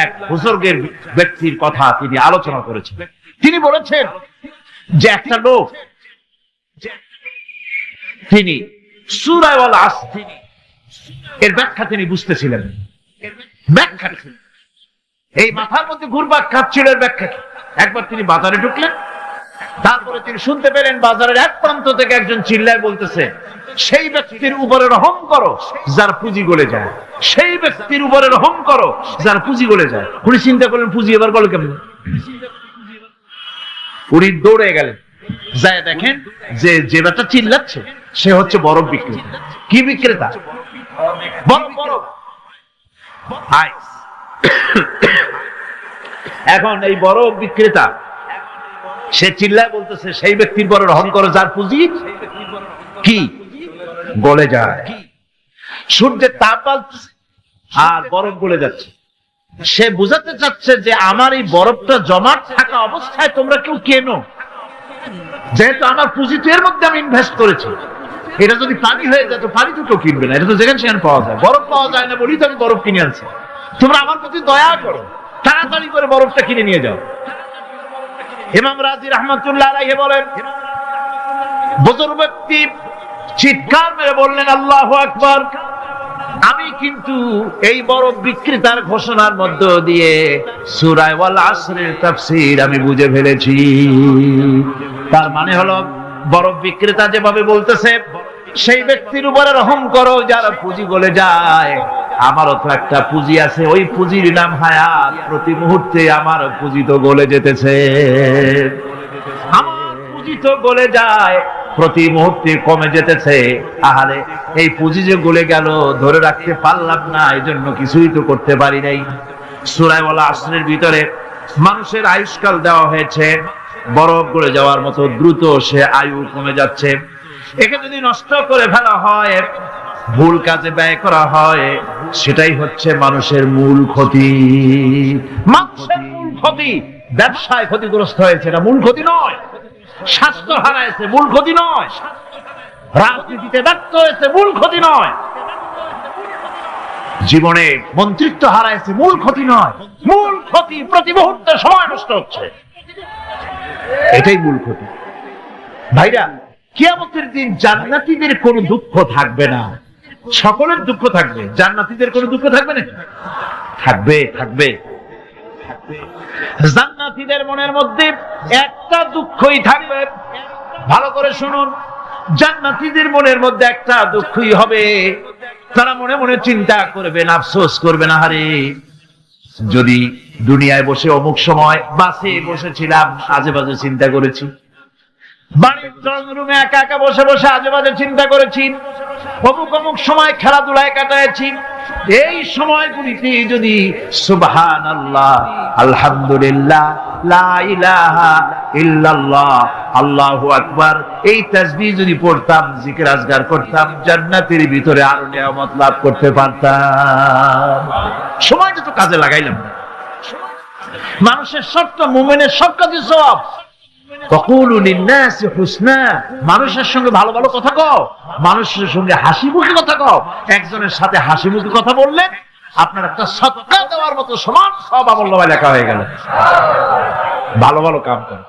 এক বুজুর্গের ব্যক্তির কথা তিনি আলোচনা করেছেন। তিনি বলেছেন যে একটা লোক, তিনি সূরা আল আসর এর ব্যাখ্যা তিনি বুঝতেছিলেন। ব্যাখ্যা এই মাথার মধ্যে ঘুরপাক খাচ্ছিল, এর ব্যাখ্যা কি? একবার তিনি বাজারে ঢুকলেন, তারপরে তিনি শুনতে পেলেন বাজারের এক প্রান্ত থেকে একজন চিল্লায় বলতেছে, সেই ব্যক্তির উপরে রহম করো যার পুঁজি গলে যায়, সেই ব্যক্তির উপরে রহম করো যার পুঁজি গলে যায়। উনি চিন্তা করলেন পুঁজি এবার গলে কেমন? উনি দৌড়ে গেলেন, যায় দেখেন যে যে ব্যাটা চিল্লাচ্ছে সে হচ্ছে বরফ বিক্রেতা। কি বিক্রেতা? বরফ। এখন এই বরফ বিক্রেতা সে চিল্লায় বলতেছে সেই ব্যক্তির পরে রহম করো যার পুঁজি কি গলে যায়। সূর্যের তাপ বাড়ছে আর বরফ গলে যাচ্ছে। সে বুঝাতে চাচ্ছে যে আমার এই বরফটা জমাট থাকা অবস্থায় তোমরা কেউ কেনো, যেহেতু আমার পুঁজি তো এর মধ্যে আমি ইনভেস্ট করেছি। এটা যদি পানি হয়ে যায় তো পানি তো কেউ কিনবে না, এটা তো যেখানে সেখানে পাওয়া যায়। বরফ পাওয়া যায় না বলি তো আমি বরফ কিনে আনছি। তোমরা আমার প্রতি দয়া করো, তাড়াতাড়ি করে বরফটা কিনে নিয়ে যাও। ইমাম রাজি রাহমাতুল্লাহ আলাইহি বলেন, বুজুর্গ ব্যক্তি চিৎকার মেরে বললেন আল্লাহু আকবার। আমি কিন্তু এই বরফ বিক্রেতার ঘোষণার মধ্য দিয়ে সূরা ওয়াল আসরের তাফসীর আমি বুঝে ফেলেছি। তার মানে হলো বরফ বিক্রেতা যেভাবে বলতেছে সেই ব্যক্তির উপরে রহম করো যার পুঁজি গলে যায়। আমারও তো একটা পুঁজি আছে, ওই পুঁজির নাম হায়াত। প্রতি মুহূর্তে আমার পুঁজি তো গলে যেতেছে, আমার পুঁজি তো গলে যায়, প্রতি মুহূর্তে কমে যেতেছে। আহারে এই পুঁজি যে গলে গেল ধরে রাখতে পারলাম না, এই জন্য কিছুই তো করতে পারি নাই। সূরা ওয়াল আসরের ভিতরে মানুষের আয়ুষ্কাল দেওয়া হয়েছে বরফ গলে যাওয়ার মতো দ্রুত, সে আয়ু কমে যাচ্ছে। একে যদি নষ্ট করে ফেলা হয়, ভুল কাজে ব্যয় করা হয়, সেটাই হচ্ছে মানুষের মূল ক্ষতি। মানুষের মূল ক্ষতি ব্যবসায় ক্ষতিগ্রস্ত হয়েছে, এটা মূল ক্ষতি নয়। স্বাস্থ্য হারাইছে, মূল ক্ষতি নয়। রাজনীতিতে ব্যর্থ হয়েছে, মূল ক্ষতি নয়। জীবনে মন্ত্রিত্ব হারাইছে, মূল ক্ষতি নয়। মূল ক্ষতি প্রতি মুহূর্তে সময় নষ্ট হচ্ছে, এটাই মূল ক্ষতি। ভাইরা, কিয়ামতের দিন জান্নাতীদের কোনো দুঃখ থাকবে না, সকলের দুঃখ থাকবে। জান্নাতীদের কোনো দুঃখ থাকবে না? থাকবে, থাকবে। জান্নাতীদের মনের মধ্যে একটা দুঃখই থাকবে। ভালো করে শুনুন, জান্নাতীদের মনের মধ্যে একটা দুঃখই হবে। তারা মনে মনে চিন্তা করবেন, আফসোস করবেন, আহারে যদি দুনিয়ায় বসে অমুক সময় বাসে বসেছিলাম, আজে বাজে চিন্তা করেছি, বাড়ির ড্রয়িং রুমে একা একা বসে বসে আজে বাজে চিন্তা করেছি, অমুক অমুক সময় খেলাধুলায় কাটাইছি। এই সময়গুলিতে যদি সুবহানাল্লাহ, আলহামদুলিল্লাহ, লা ইলাহা ইল্লাল্লাহ, আল্লাহু আকবার এই তাসবিহ যদি পড়তাম, জিকির আজগার করতাম, জান্নাতের ভিতরে আরো নিয়ামত লাভ করতে পারতাম। সময়টা তো কাজে লাগাইলাম না। মানুষের সত্য, মুমিনের সব কাজে সওয়াব। তাকুলু লিন-নাসি হুসনা, মানুষের সঙ্গে ভালো ভালো কথা কও, মানুষের সঙ্গে হাসি মুখে কথা কও। একজনের সাথে হাসি মুখে কথা বললেন, আপনার একটা সদকা দেওয়ার মতো সমান সব আমলনামায় লেখা হয়ে গেল। ভালো ভালো কাম করেন।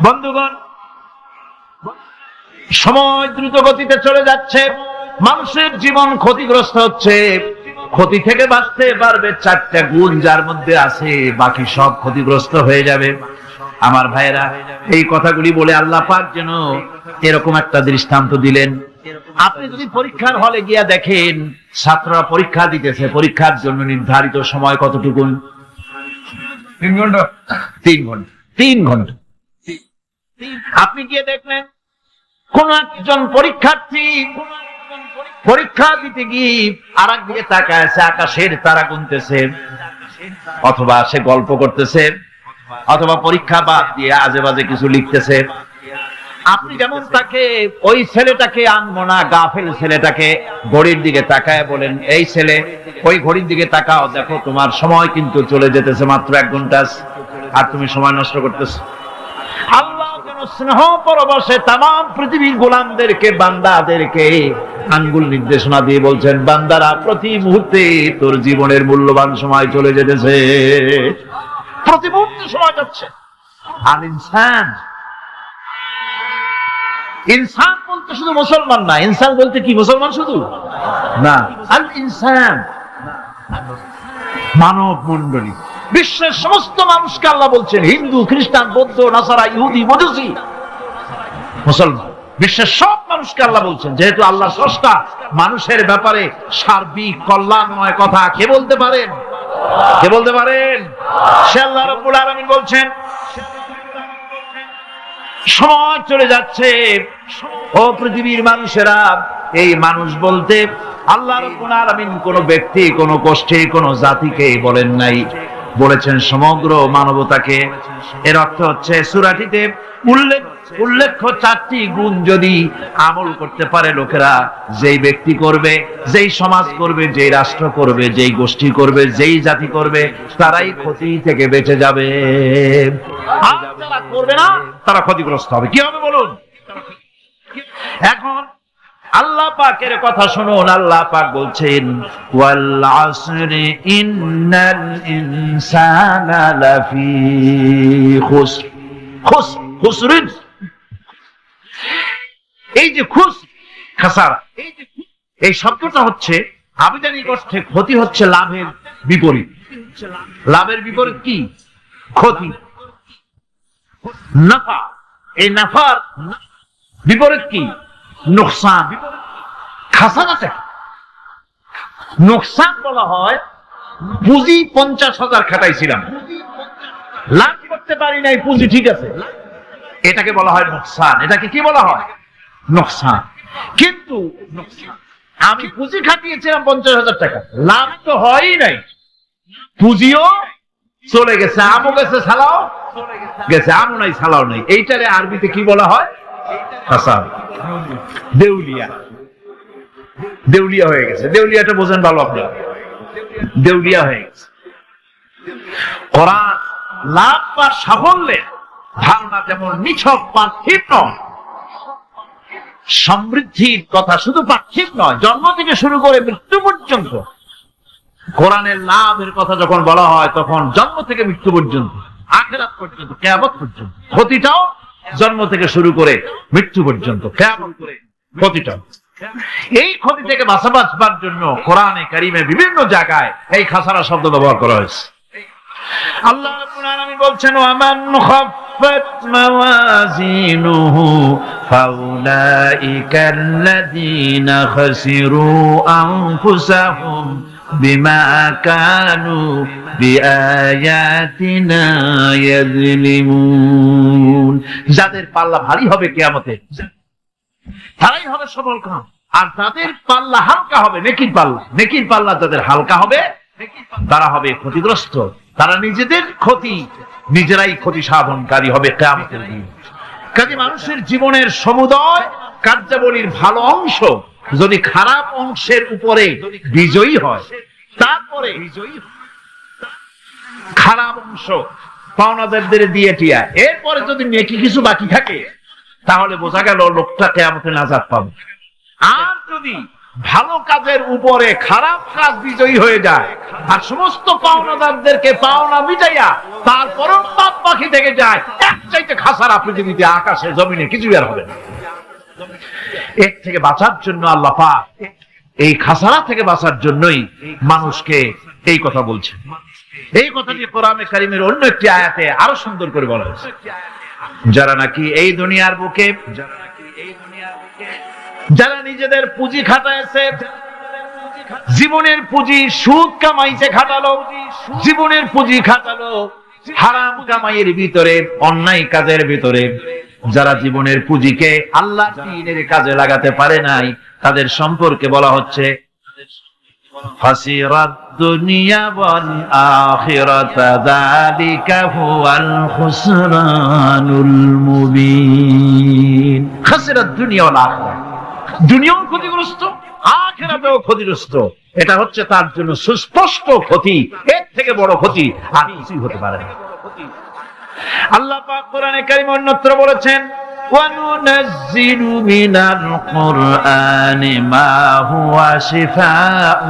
বন্ধুগণ, সময় দ্রুত গতিতে চলে যাচ্ছে, মানুষের জীবন ক্ষতিগ্রস্ত হচ্ছে। ক্ষতি থেকে বাঁচতে পারবে 4টা গুণ যার মধ্যে আছে, বাকি সব ক্ষতিগ্রস্ত হয়ে যাবে। আমার ভাইয়েরা, এই কথাগুলি বলে আল্লাহ পাক যেন এরকম একটা দৃষ্টান্ত দিলেন। আপনি যদি পরীক্ষার হলে গিয়া দেখেন ছাত্ররা পরীক্ষা দিতেছে, পরীক্ষার জন্য নির্ধারিত সময় কতটুকু? 3 ঘন্টা। 3 ঘন্টা, 3 ঘন্টা। আপনি গিয়ে দেখলেন কোন একজন পরীক্ষার্থী পরীক্ষা দিতে গিয়ে আর একদিকে তাকায় আছে, আকাশের তারা গুনতেছে, অথবা সে গল্প করতেছে, অথবা পরীক্ষা বাদ দিয়ে আজে বাজে কিছু লিখতেছে। আপনি যেমন তাকে, ওই ছেলেটাকে আনবো না, গাফেল ছেলেটাকে ঘড়ির দিকে তাকায় বলেন, এই ছেলে ওই ঘড়ির দিকে তাকাও, দেখো তোমার সময় কিন্তু চলে যেতেছে, মাত্র 1 ঘন্টা আর তুমি সময় নষ্ট করতেছো। আল্লাহ যেন স্নেহ পরবশে তামাম পৃথিবীর গোলামদেরকে, বান্দাদেরকে আঙ্গুল নির্দেশনা দিয়ে বলছেন, বান্দারা প্রতি মুহূর্তে তোর জীবনের মূল্যবান সময় চলে যেতেছে, প্রতি মুহূর্তে সময় যাচ্ছে। আর ইনসান, ইনসান বলতে শুধু মুসলমান না, ইনসান বলতে কি মুসলমান শুধু না, আল ইনসান মানব মণ্ডলী, বিশ্বের সমস্ত মানুষকে আল্লাহ বলছেন, হিন্দু, খ্রিস্টান, বৌদ্ধ, নাসারা, ইহুদি, মজুসি, মুসলমান, বিশ্বের সব মানুষকে আল্লাহ বলছেন। যেহেতু আল্লাহ স্রষ্টা, মানুষের ব্যাপারে সার্বিক কল্যাণময় কথা কে বলতে পারেন? কে বলতে পারেন? সে আল্লাহ রাব্বুল আলামিন বলছেন, সময় চলে যাচ্ছে ও পৃথিবীর মানুষেরা। এই মানুষ বলতে আল্লাহ রাব্বুল আলামিন কোন ব্যক্তি, কোন গোষ্ঠী, কোন জাতিকে বলেন নাই। বলেছেন সমগ্র মানবতাকে। এর অর্থ হচ্ছে সূরাটিতে উল্লেখ্য 4টি গুণ যদি আমল করতে পারে লোকেরা, যেই ব্যক্তি করবে, যেই সমাজ করবে, যেই রাষ্ট্র করবে, যেই গোষ্ঠী করবে, যেই জাতি করবে, তারাই ক্ষতি থেকে বেঁচে যাবে। আর যারা করবে না তারা ক্ষতিগ্রস্ত হবে। কি হবে বলুন? এখন আল্লাহ পাকের কথা শুনুন। আল্লাহ পাক বলছেন ওয়াল আসরি ইন্নাল ইনসানা লাফি খুসর। খুসরিন, এই যে খাসারা, এই শব্দটা হচ্ছে আবিধানিক অর্থে ক্ষতি হচ্ছে লাভের বিপরীত। লাভের বিপরীত কি? ক্ষতি। নাফা, এই নাফার বিপরীত কি? নোকসান। খাসারাতে নোকসান বলা হয় পুঁজি 50,000 খাটাইছিলাম, লাভ করতে পারি নাই, পুঁজি ঠিক আছে, এটাকে বলা হয় নোকসান। এটাকে কি বলা হয়? নোকসান। কিন্তু আমি পুঁজি খাটিয়েছিলাম 50,000 টাকা, লাভ তো হয়ই নাই, পুঁজিও চলে গেছে, আমও গেছে, সালাও গেছে, আমও নাই, সালাও নাই। এইটারে আরবিতে কি বলা হয়? খাসার। দেউলিয়া। দেউলিয়া হয়ে গেছে। দেউলিয়াটা বোঝেন ভালো আপনারা, দেউলিয়া হয়ে গেছে। কোরআন লাভ বা সাফল্যের ধারণা যেমন নিছক পার্থিব নয়, সমৃদ্ধির কথা শুধু পার্থিব নয়, জন্ম থেকে শুরু করে মৃত্যু পর্যন্ত। কোরআনের লাভের কথা যখন বলা হয় তখন জন্ম থেকে মৃত্যু পর্যন্ত, আখিরাত পর্যন্ত, কিয়ামত পর্যন্ত। ক্ষতিটাও জন্ম থেকে শুরু করে মৃত্যু পর্যন্ত, কিয়ামত করে ক্ষতিটাও। এই ক্ষতি থেকে বাঁচাবার জন্য কোরআনে কারিমে বিভিন্ন জায়গায় এই খাসারা শব্দ ব্যবহার করা হয়েছে। আল্লাহ রাব্বুল আলামিন বলছেন ওয়ামান খাফফাত মাওয়াজিনুহু ফাউলাইকাল্লাযীনা খাসিরু আনফুসাহুম বিমা কানু বিআয়াতিনা ইয়াযলিমুন। যাদের পাল্লা ভারী হবে কিয়ামতে তারাই হবে সফলকাম, আর তাদের পাল্লা হালকা হবে নেকির পাল্লা। নেকির পাল্লা যাদের হালকা হবে তারা হবে ক্ষতিগ্রস্ত, তারা নিজেরাই ক্ষতি সাধনকারী হবে কিয়ামতের দিন। কাজে মানুষের জীবনের সমুদয় কার্যাবলীর ভালো অংশ যদি খারাপ অংশের উপরে বিজয়ী হয়, তারপরে খারাপ অংশ পাওনাদারদের দিয়ে টিয়া, এরপরে যদি নেকি কিছু বাকি থাকে, তাহলে বোঝা গেল লোকটা কিয়ামতে নাজাত পাবে। আর যদি ভালো কাজের উপরে খারাপ কাজ বিজয়ী হয়ে যায় আর সমস্ত পাওনাদারদেরকে পাওনা মিটাইয়া তারপরও পাপ বাকি থেকে যায়, এক চাইতে খাসারা পৃথিবীতে, আকাশে, জমিনে কিছু আর হবে না। এর থেকে বাঁচার জন্য আল্লাহ পাক এই খাসারা থেকে বাঁচার জন্যই মানুষকে এই কথা বলছেন। এই কথা দিয়ে কোরআনে কারিমের অন্য একটি আয়াতে আরো সুন্দর করে বলা হয়েছে, যারা নাকি এই দুনিয়ার বুকে, যারা নিজেদের পুঁজি খাটাইছে, জীবনের পুঁজি সুদ কামাইতে খাটালো, জীবনের পুঁজি খাটালো হারাম কামাইয়ের ভিতরে, অন্যায় কাজের ভিতরে, যারা জীবনের পুঁজিকে আল্লাহর দ্বীনের কাজে লাগাতে পারে নাই, তাদের সম্পর্কে বলা হচ্ছে খাসিরাত দুনিয়া ওয়াল আখিরাতা যালিকা হুয়াল খুসরানুল মুবিন। খাসিরাত দুনিয়া ওয়াল আখিরা, দুনিয়াও ক্ষতিগ্রস্ত, আখিরাতেও ক্ষতিগ্রস্ত। এটা হচ্ছে তার জন্য সুস্পষ্ট ক্ষতি, এর থেকে বড় ক্ষতি আর কিছুই হতে পারে না। আল্লাহ পাক কোরআনে কারীমে অন্যত্র বলেছেন وَنُنَزِّلُ مِنَ الْقُرْآنِ مَا هُوَ شِفَاءٌ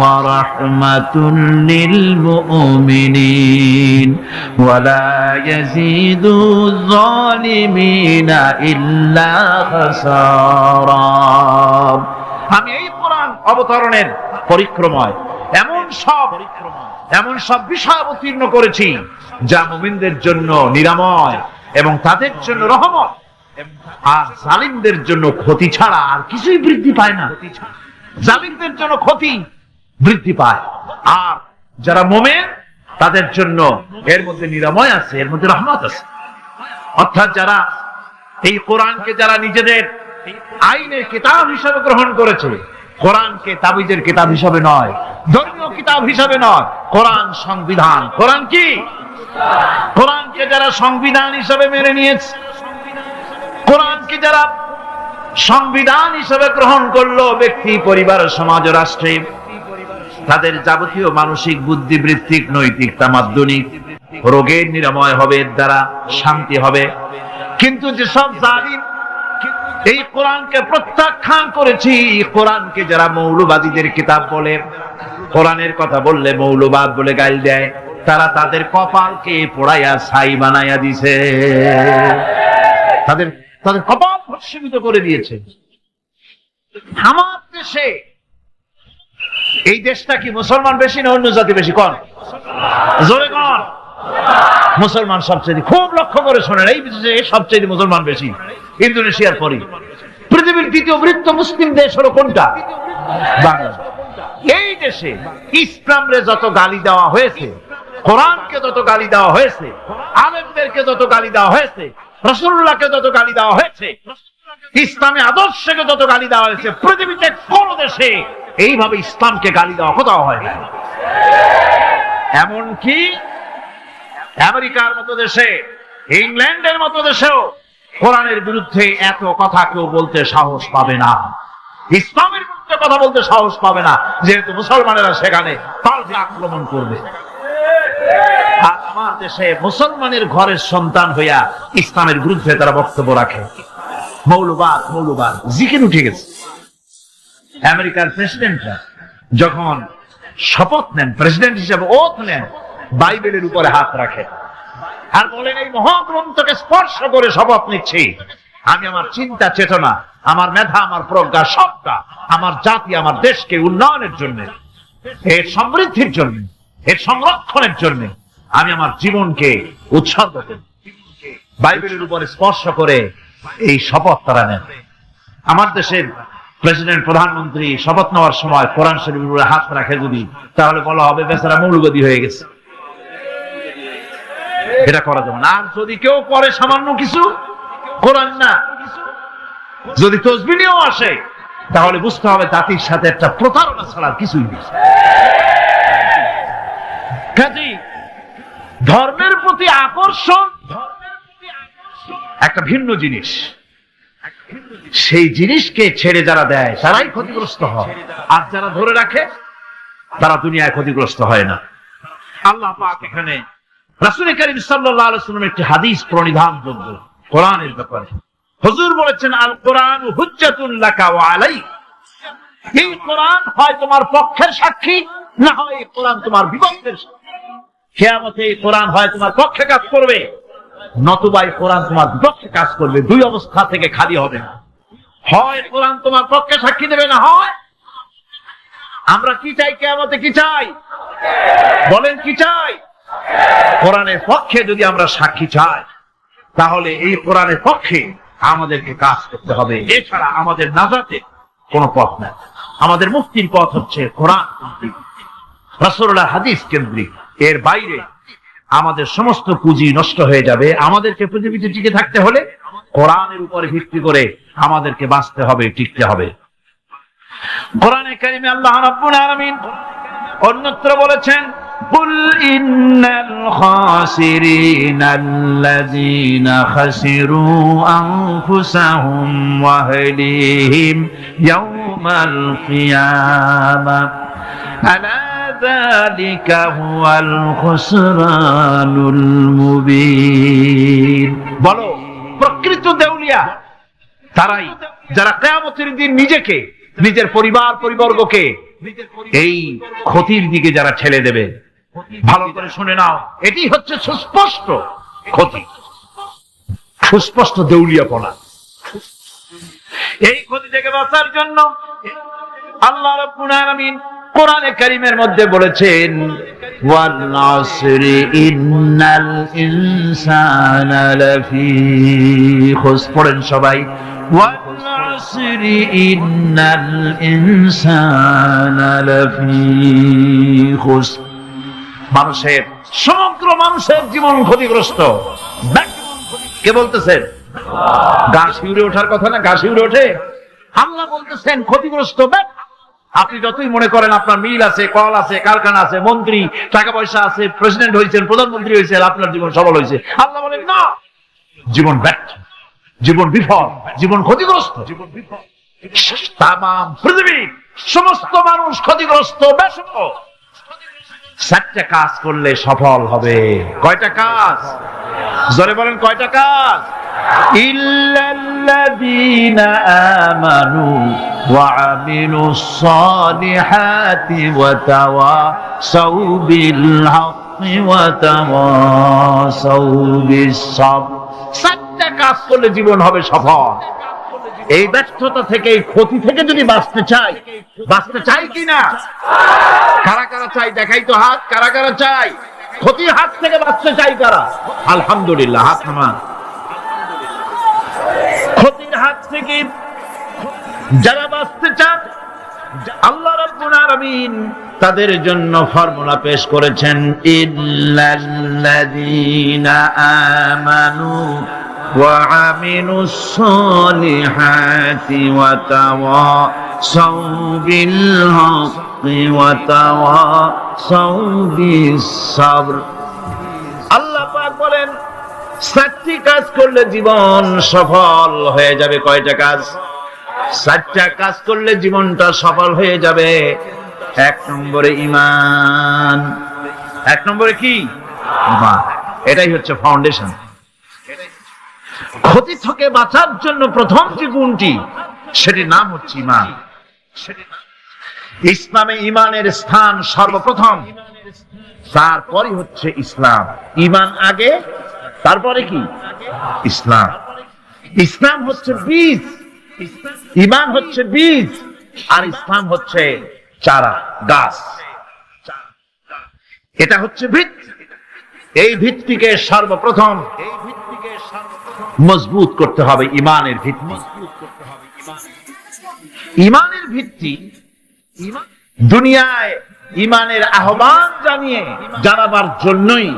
وَرَحْمَةٌ لِّلْمُؤْمِنِينَ وَلَا يَزِيدُ الظَّالِمِينَ إِلَّا خَسَارًا। আমি এই কোরআন অবতরণের পরিক্রমায় এমন সব বিষয় অবতীর্ণ করেছি যা মুমিনদের জন্য নিরাময় এবং তাদের জন্য রহমত, আর জালিমদের জন্য ক্ষতি ছাড়া আর কিছুই বৃদ্ধি পায় না। জালিমদের জন্য ক্ষতি বৃদ্ধি পায়, আর যারা মুমিন তাদের জন্য এর মধ্যে নিরাময় আছে, এর মধ্যে রহমত আছে। অর্থাৎ যারা এই কোরআনকে যারা নিজেদের আইনের কিতাব হিসেবে গ্রহণ করেছে, কোরআনকে তাবিজের কিতাব হিসেবে নয়, ধর্মীয় কিতাব হিসাবে নয়, কোরআন সংবিধান। কোরআন কি? কোরআনকে যারা সংবিধান হিসাবে মেনে নিয়েছে, কোরআনকে যারা সংবিধান হিসাবে গ্রহণ করলো, ব্যক্তি, পরিবার, সমাজ, রাষ্ট্রে তাদের যাবতীয় মানসিক, বুদ্ধিবৃত্তিক, নৈতিক, তামাদ্দুনিক রোগের নিরাময় হবে, এর দ্বারা শান্তি হবে। কিন্তু যেসব জালিম এই কোরআনকে প্রত্যাখ্যান করেছি, কোরআনকে যারা মৌলবাদীদের কিতাব বলে, কোরআনের কথা বললে মৌলবাদ বলে গাল দেয়, তারা তাদের কপালকে পোড়াইয়া ছাই বানাইয়া দিছে, তাদের কপাল ভস্মীভূত করে দিয়েছে। আমার দেশে, এই দেশটা কি মুসলমান বেশি না অন্য জাতি বেশি? কোন? জোরে কোন? মুসলমান সবচেয়ে। খুব লক্ষ্য করে শোনেন, এই দেশে সবচেয়ে মুসলমান বেশি, ইন্দোনেশিয়ার পরে। পৃথিবীর দ্বিতীয় বৃহত্তম মুসলিম দেশ হলো কোনটা? বাংলাদেশ। এই দেশে ইসলামরে যত গালি দেওয়া হয়েছে, কোরআনকে যত গালি দেওয়া হয়েছে, আলেমদেরকে যত গালি দেওয়া হয়েছে, রাসূলুল্লাহকে যত গালি দেওয়া হয়েছে, ইসলামী আদর্শকে যত গালি দেওয়া হয়েছে, পৃথিবীতে কোন দেশে এইভাবে ইসলামকে গালি দেওয়া কোথাও হয় না। এমনকি আমেরিকার মতো দেশে, ইংল্যান্ডের মতো দেশেও কোরআনের বিরুদ্ধে এত কথা কেউ বলতে সাহস পাবে না, ইসলামের বিরুদ্ধে কথা বলতে সাহস পাবে না, যেহেতু মুসলমানেরা সেখানে পাল্টে আক্রমণ করবে। আর আমার দেশে মুসলমানের ঘরের সন্তান হইয়া ইসলামের বিরুদ্ধে তারা বক্তব্য রাখে। মৌলবাদ, মৌলবাদ জিকির উঠে গেছে। আমেরিকার প্রেসিডেন্টরা যখন শপথ নেন, প্রেসিডেন্ট হিসেবে ওথ নেন, বাইবেলের উপরে হাত রাখে আর বলেন, এই মহাগ্রন্থকে স্পর্শ করে শপথ নিচ্ছি, আমি আমার চিন্তা চেতনা, আমার মেধা, আমার প্রজ্ঞা, সবটা আমার জাতি, আমার দেশকে উন্নয়নের জন্য, এর সমৃদ্ধির জন্য, এর সংরক্ষণের জন্য আমি আমার জীবনকে উৎসর্গ করি। বাইবেলের উপরে স্পর্শ করে এই শপথ তারা নেন। আমার দেশের প্রেসিডেন্ট, প্রধানমন্ত্রী শপথ নেওয়ার সময় কোরআন শরীফের উপরে হাত রাখে যদি, তাহলে বলা হবে বেচারা মৌলবাদী হয়ে গেছে। এটা করা যাবে না। আর যদি কেউ পরে সামান্য কিছু, কোরআন না, যদি তসবিহ নিয়েও আসে, তাহলে বুঝতে হবে জাতির সাথে একটা প্রতারণা ছাড়া কিছুই নেই। কাজেই ধর্মের প্রতি আকর্ষণ একটা ভিন্ন জিনিস, সেই জিনিসকে ছেড়ে যারা দেয় তারাই ক্ষতিগ্রস্ত হয়, আর যারা ধরে রাখে তারা দুনিয়ায় ক্ষতিগ্রস্ত হয় না। আল্লাহ পাক এখানে রাসূল কারীম সাল্লাল্লাহু আলাইহি ওয়াসাল্লামের একটি হাদিস প্রণিধানযোগ্য কোরআনের ব্যাপারে। হুজুর বলেছেন, আল কোরআন হুজ্জাতুন লাকা ওয়া আলাইক। এই কোরআন হয় তোমার পক্ষের সাক্ষী, না হয় এই কোরআন তোমার বিপক্ষের সাক্ষী। কিয়ামতে এই কোরআন হয় তোমার পক্ষে কাজ করবে, নতুবা এই কোরআন তোমার বিপক্ষে কাজ করবে। দুই অবস্থা থেকে খালি হবে না। হয় কোরআন তোমার পক্ষে সাক্ষী দেবে, না হয় আমরা কি চাই? কিয়ামতে কি চাই? বলেন কি চাই? কোরআনের পক্ষে যদি আমরা সাক্ষী চাই, তাহলে এই কোরআনের পক্ষে আমাদেরকে কাজ করতে হবে। এছাড়া আমাদের নাজাতে কোনো পথ নাই। আমাদের মুক্তির পথ হচ্ছে কোরআন, রাসূলুল্লাহ হাদিস কেন্দ্রিক। এর বাইরে আমাদের সমস্ত পুঁজি নষ্ট হয়ে যাবে। আমাদেরকে পৃথিবীতে টিকে থাকতে হলে কোরআনের উপরে ভিত্তি করে আমাদেরকে বাঁচতে হবে, টিকতে হবে। কোরআনে কারিমে আল্লাহ রাব্বুল আলামিন অন্যত্র বলেছেন, কুল ইন্নাল খাসিরিনাল্লাযীনা খাসিরু আনফুসাহুম ওয়া আহলিহিম ইয়াওমাল কিয়ামাহ আলা যালিকা হুয়াল খুসরানুল মুবিন। বলো, প্রকৃত দেউলিয়া তারাই যারা কিয়ামতের দিন নিজেকে, নিজের পরিবার পরিবর্গকে এই ক্ষতির দিকে যারা ঠেলে দেবে। ভালো করে শুনে নাও, এটি হচ্ছে সুস্পষ্ট ক্ষতি, সুস্পষ্ট দেউলিয়াপনা। এই ক্ষতি থেকে বাঁচার জন্য আল্লাহ রাব্বুল আলামিন কোরআনে কারীমের মধ্যে বলেছেন, ওয়াল আসরি ইন্নাল ইনসানা লাফি খুসর। পড়েন সবাই, ওয়াল আসরি ইন্নাল ইনসানা লাফি খুসর। মানুষের, সমগ্র মানুষের জীবন ক্ষতিগ্রস্ত। কে বলতেছেন? গা শিউরে ওঠার কথা না? গা শিউরে ওঠে। আল্লাহ বলতেছেন ক্ষতিগ্রস্ত। আপনি যতই মনে করেন আপনার মিল আছে, কল আছে, কারখানা আছে, মন্ত্রী, টাকা পয়সা আছে, প্রেসিডেন্ট হয়েছেন, প্রধানমন্ত্রী হয়েছেন, আপনার জীবন সফল হয়েছে, আল্লাহ বলেন না, জীবন ব্যর্থ, জীবন বিফল, জীবন ক্ষতিগ্রস্ত। তাম পৃথিবী সমস্ত মানুষ ক্ষতিগ্রস্ত, ব্যর্থ। 4টা কাজ করলে সফল হবে। কয়টা কাজ? জোরে বলেন, কয়টা কাজ? ইল্লাল্লাযীনা আমানু ওয়া আমিলুস সালিহাতি ওয়া তাওয়াসাউ বিল হাক্কি ওয়া তাওয়াসাউ বিস সাবর। 4টা কাজ করলে জীবন হবে সফল। এই ব্যর্থতা থেকে, এই ক্ষতি থেকে যদি বাঁচতে চাই কিনা? কারা কারা চাই দেখাই তো হাত। কারা কারা চাই? ক্ষতির হাত থেকে বাঁচতে চাই কারা? আলহামদুলিল্লাহ, হাত নামান। ক্ষতির হাত থেকে যারা বাঁচতে চান, আল্লাহ রাব্বুল আলামিন তাদের জন্য ফর্মুলা পেশ করেছেন, ইল্লাল্লাযীনা আমানু ওয়া আমিলুস সালিহাতি ওয়া তাওয়াসাউ বিল হাক্কি ওয়া তাওয়াসাউ বিস সাবর। আল্লাহ পাক বলেন 4টি কাজ করলে জীবন সফল হয়ে যাবে। কয়টা কাজ? 4টা কাজ করলে জীবনটা সফল হয়ে যাবে। 1 নম্বরে ঈমান। 1 নম্বরে কি? ঈমান। এটাই হচ্ছে ফাউন্ডেশন। ক্ষতি থেকে বাঁচার জন্য প্রথম যে গুণটি, সেটির নাম হচ্ছে ঈমান। ইসলামে ঈমানের স্থান সর্বপ্রথম, তারপরে হচ্ছে ইসলাম। ঈমান আগে, তারপরে কি? ইসলাম। ইসলাম হচ্ছে বীজ, ঈমান হচ্ছে বীজ, আর ইসলাম হচ্ছে চারা, গাছ। এটা হচ্ছে ভিত্তি। এই ভিত্তিকে সর্বপ্রথম মজবুত করতে হবে। ঈমানের ভিত্তি, ঈমানের ভিত্তি দুনিয়ায় ঈমানের আহ্বান জানাবার জন্যই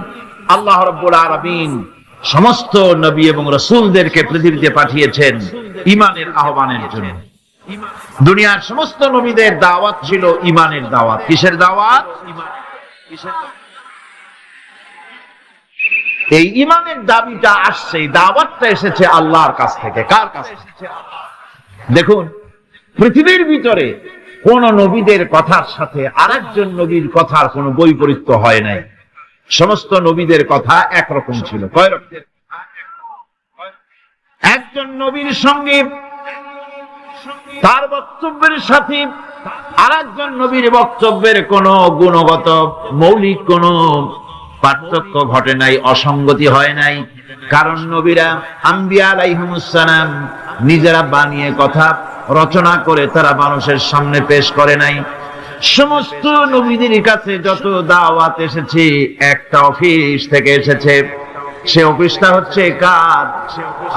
আল্লাহ রাব্বুল আলামিন সমস্ত নবী এবং রাসূলদেরকে পৃথিবীতে পাঠিয়েছেন ঈমানের আহ্বানের জন্য। দুনিয়ার সমস্ত নবীদের দাওয়াত ছিল ঈমানের দাওয়াত। কিসের দাওয়াত? এই ঈমানের দাবিটা আসছে, দাওয়াতটা এসেছে আল্লাহর কাছ থেকে। কার কাছ থেকে? দেখুন, পৃথিবীর ভিতরে কোন নবীদের কথার সাথে আরেকজন নবীর কথার কোনো বৈপরীত্য হয় নাই। সমস্ত নবীদের কথা একরকম ছিল। কয় রকম? একজন নবীর সঙ্গে তার বক্তব্যের সাথে আরেকজন নবীর বক্তব্যের কোনো গুণগত মৌলিক কোনো পার্থক্য ঘটে নাই, অসঙ্গতি হয় নাই। কারণ নবীরা, আম্বিয়া আলাইহিমুস সালাম, নিজেরা বানিয়ে কথা রচনা করে তারা মানুষের সামনে পেশ করে নাই। সমস্ত নবীদের কাছে যত দাওয়াত এসেছে, একটা অফিস থেকে এসেছে। সে অফিসটা হচ্ছে কার?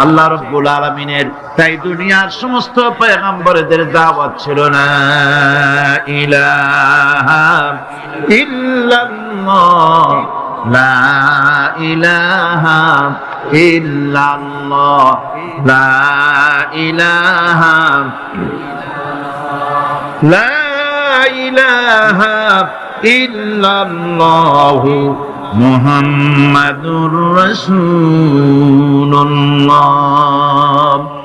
আল্লাহ রাব্বুল আলামিনের। তাই দুনিয়ার সমস্ত পয়গম্বরদের দাওয়াত ছিল না ইলাহা ইল্লাল্লাহ, লা ইলাহা ইল্লাল্লাহ, লা ইলাহা, লা ইলাহা ইল্লাল্লাহু মুহাম্মাদুর রাসূলুল্লাহ।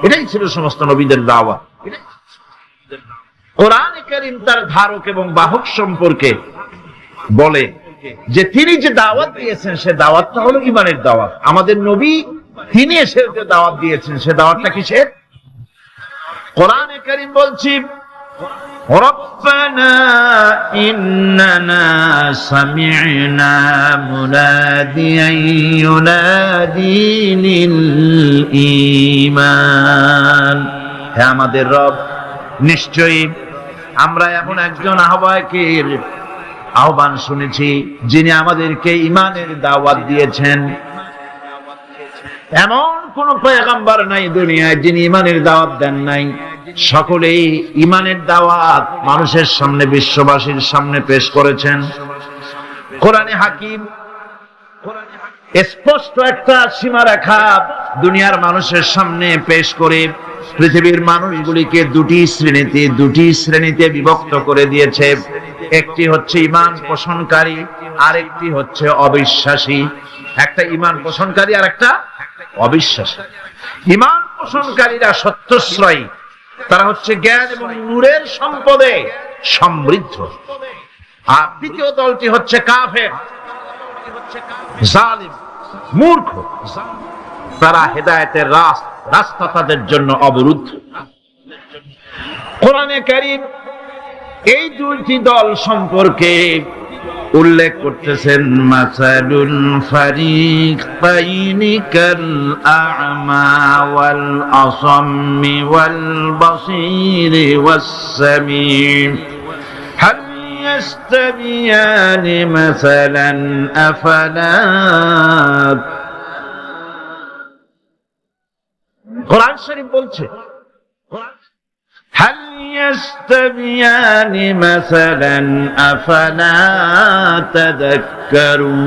এটাই ছিল সমস্ত নবীদের দাওয়াত। কোরআনে কারীম তার ধারক এবং বাহক সম্পর্কে বলে যে তিনি যে দাওয়াত দিয়েছেন, সে দাওয়াতটা হলো ঈমানের দাওয়াত। আমাদের নবী তিনি এসে যে দাওয়াত দিয়েছেন, সে দাওয়াতটা কিসের? কোরআনে কারীম বলছি, রব্বানা ইন্নানা সামি'না মুনাদিয়ান ইউনাদি লিল ঈমান। হে আমাদের রব, নিশ্চয়ই আমরা এমন একজন আহ্বায়কের আহ্বান শুনেছি, যিনি আমাদেরকে ঈমানের দাওয়াত দিয়েছেন। এমন কোন পয়গম্বর নাই দুনিয়ায় যিনি ঈমানের দাওয়াত দেন নাই। সকলেই ঈমানের দাওয়াত মানুষের সামনে, বিশ্ববাসীর সামনে পেশ করেছেন। কোরআনে হাকিম স্পষ্ট একটা সীমারেখা দুনিয়ার মানুষের সামনে পেশ করে পৃথিবীর মানুষগুলিকে দুটি শ্রেণীতে বিভক্ত করে দিয়েছে। একটি হচ্ছে ঈমান পোষণকারী, আরেকটি হচ্ছে অবিশ্বাসী। একটা ঈমান পোষণকারী আর একটা অবিশ্বাসী। ঈমান পোষণকারীরা সত্যশ্রয়ী, তারা হচ্ছে জ্ঞান এবং নূরের সম্পদে সমৃদ্ধ। আর দ্বিতীয় দলটি হচ্ছে কাফের, জালিম, মূর্খ। তারা হেদায়েতের রাস্তা তাদের জন্য অবরুদ্ধ। কোরআনে কারীম এই দুইটি দল সম্পর্কে উল্লেখ করতেছেন, মাসালুল ফারিকাইনি কাল আ'মা ওয়াল আসাম্মি ওয়াল বাসীরি ওয়াস সামিম হাল ইয়াস্তাবিয়ানি মাসালান আফালা। কোরআন শরীফ বলছে, হাল ইয়াস্তাবিয়ানি মাসালান আফালা তাযাক্কারুন।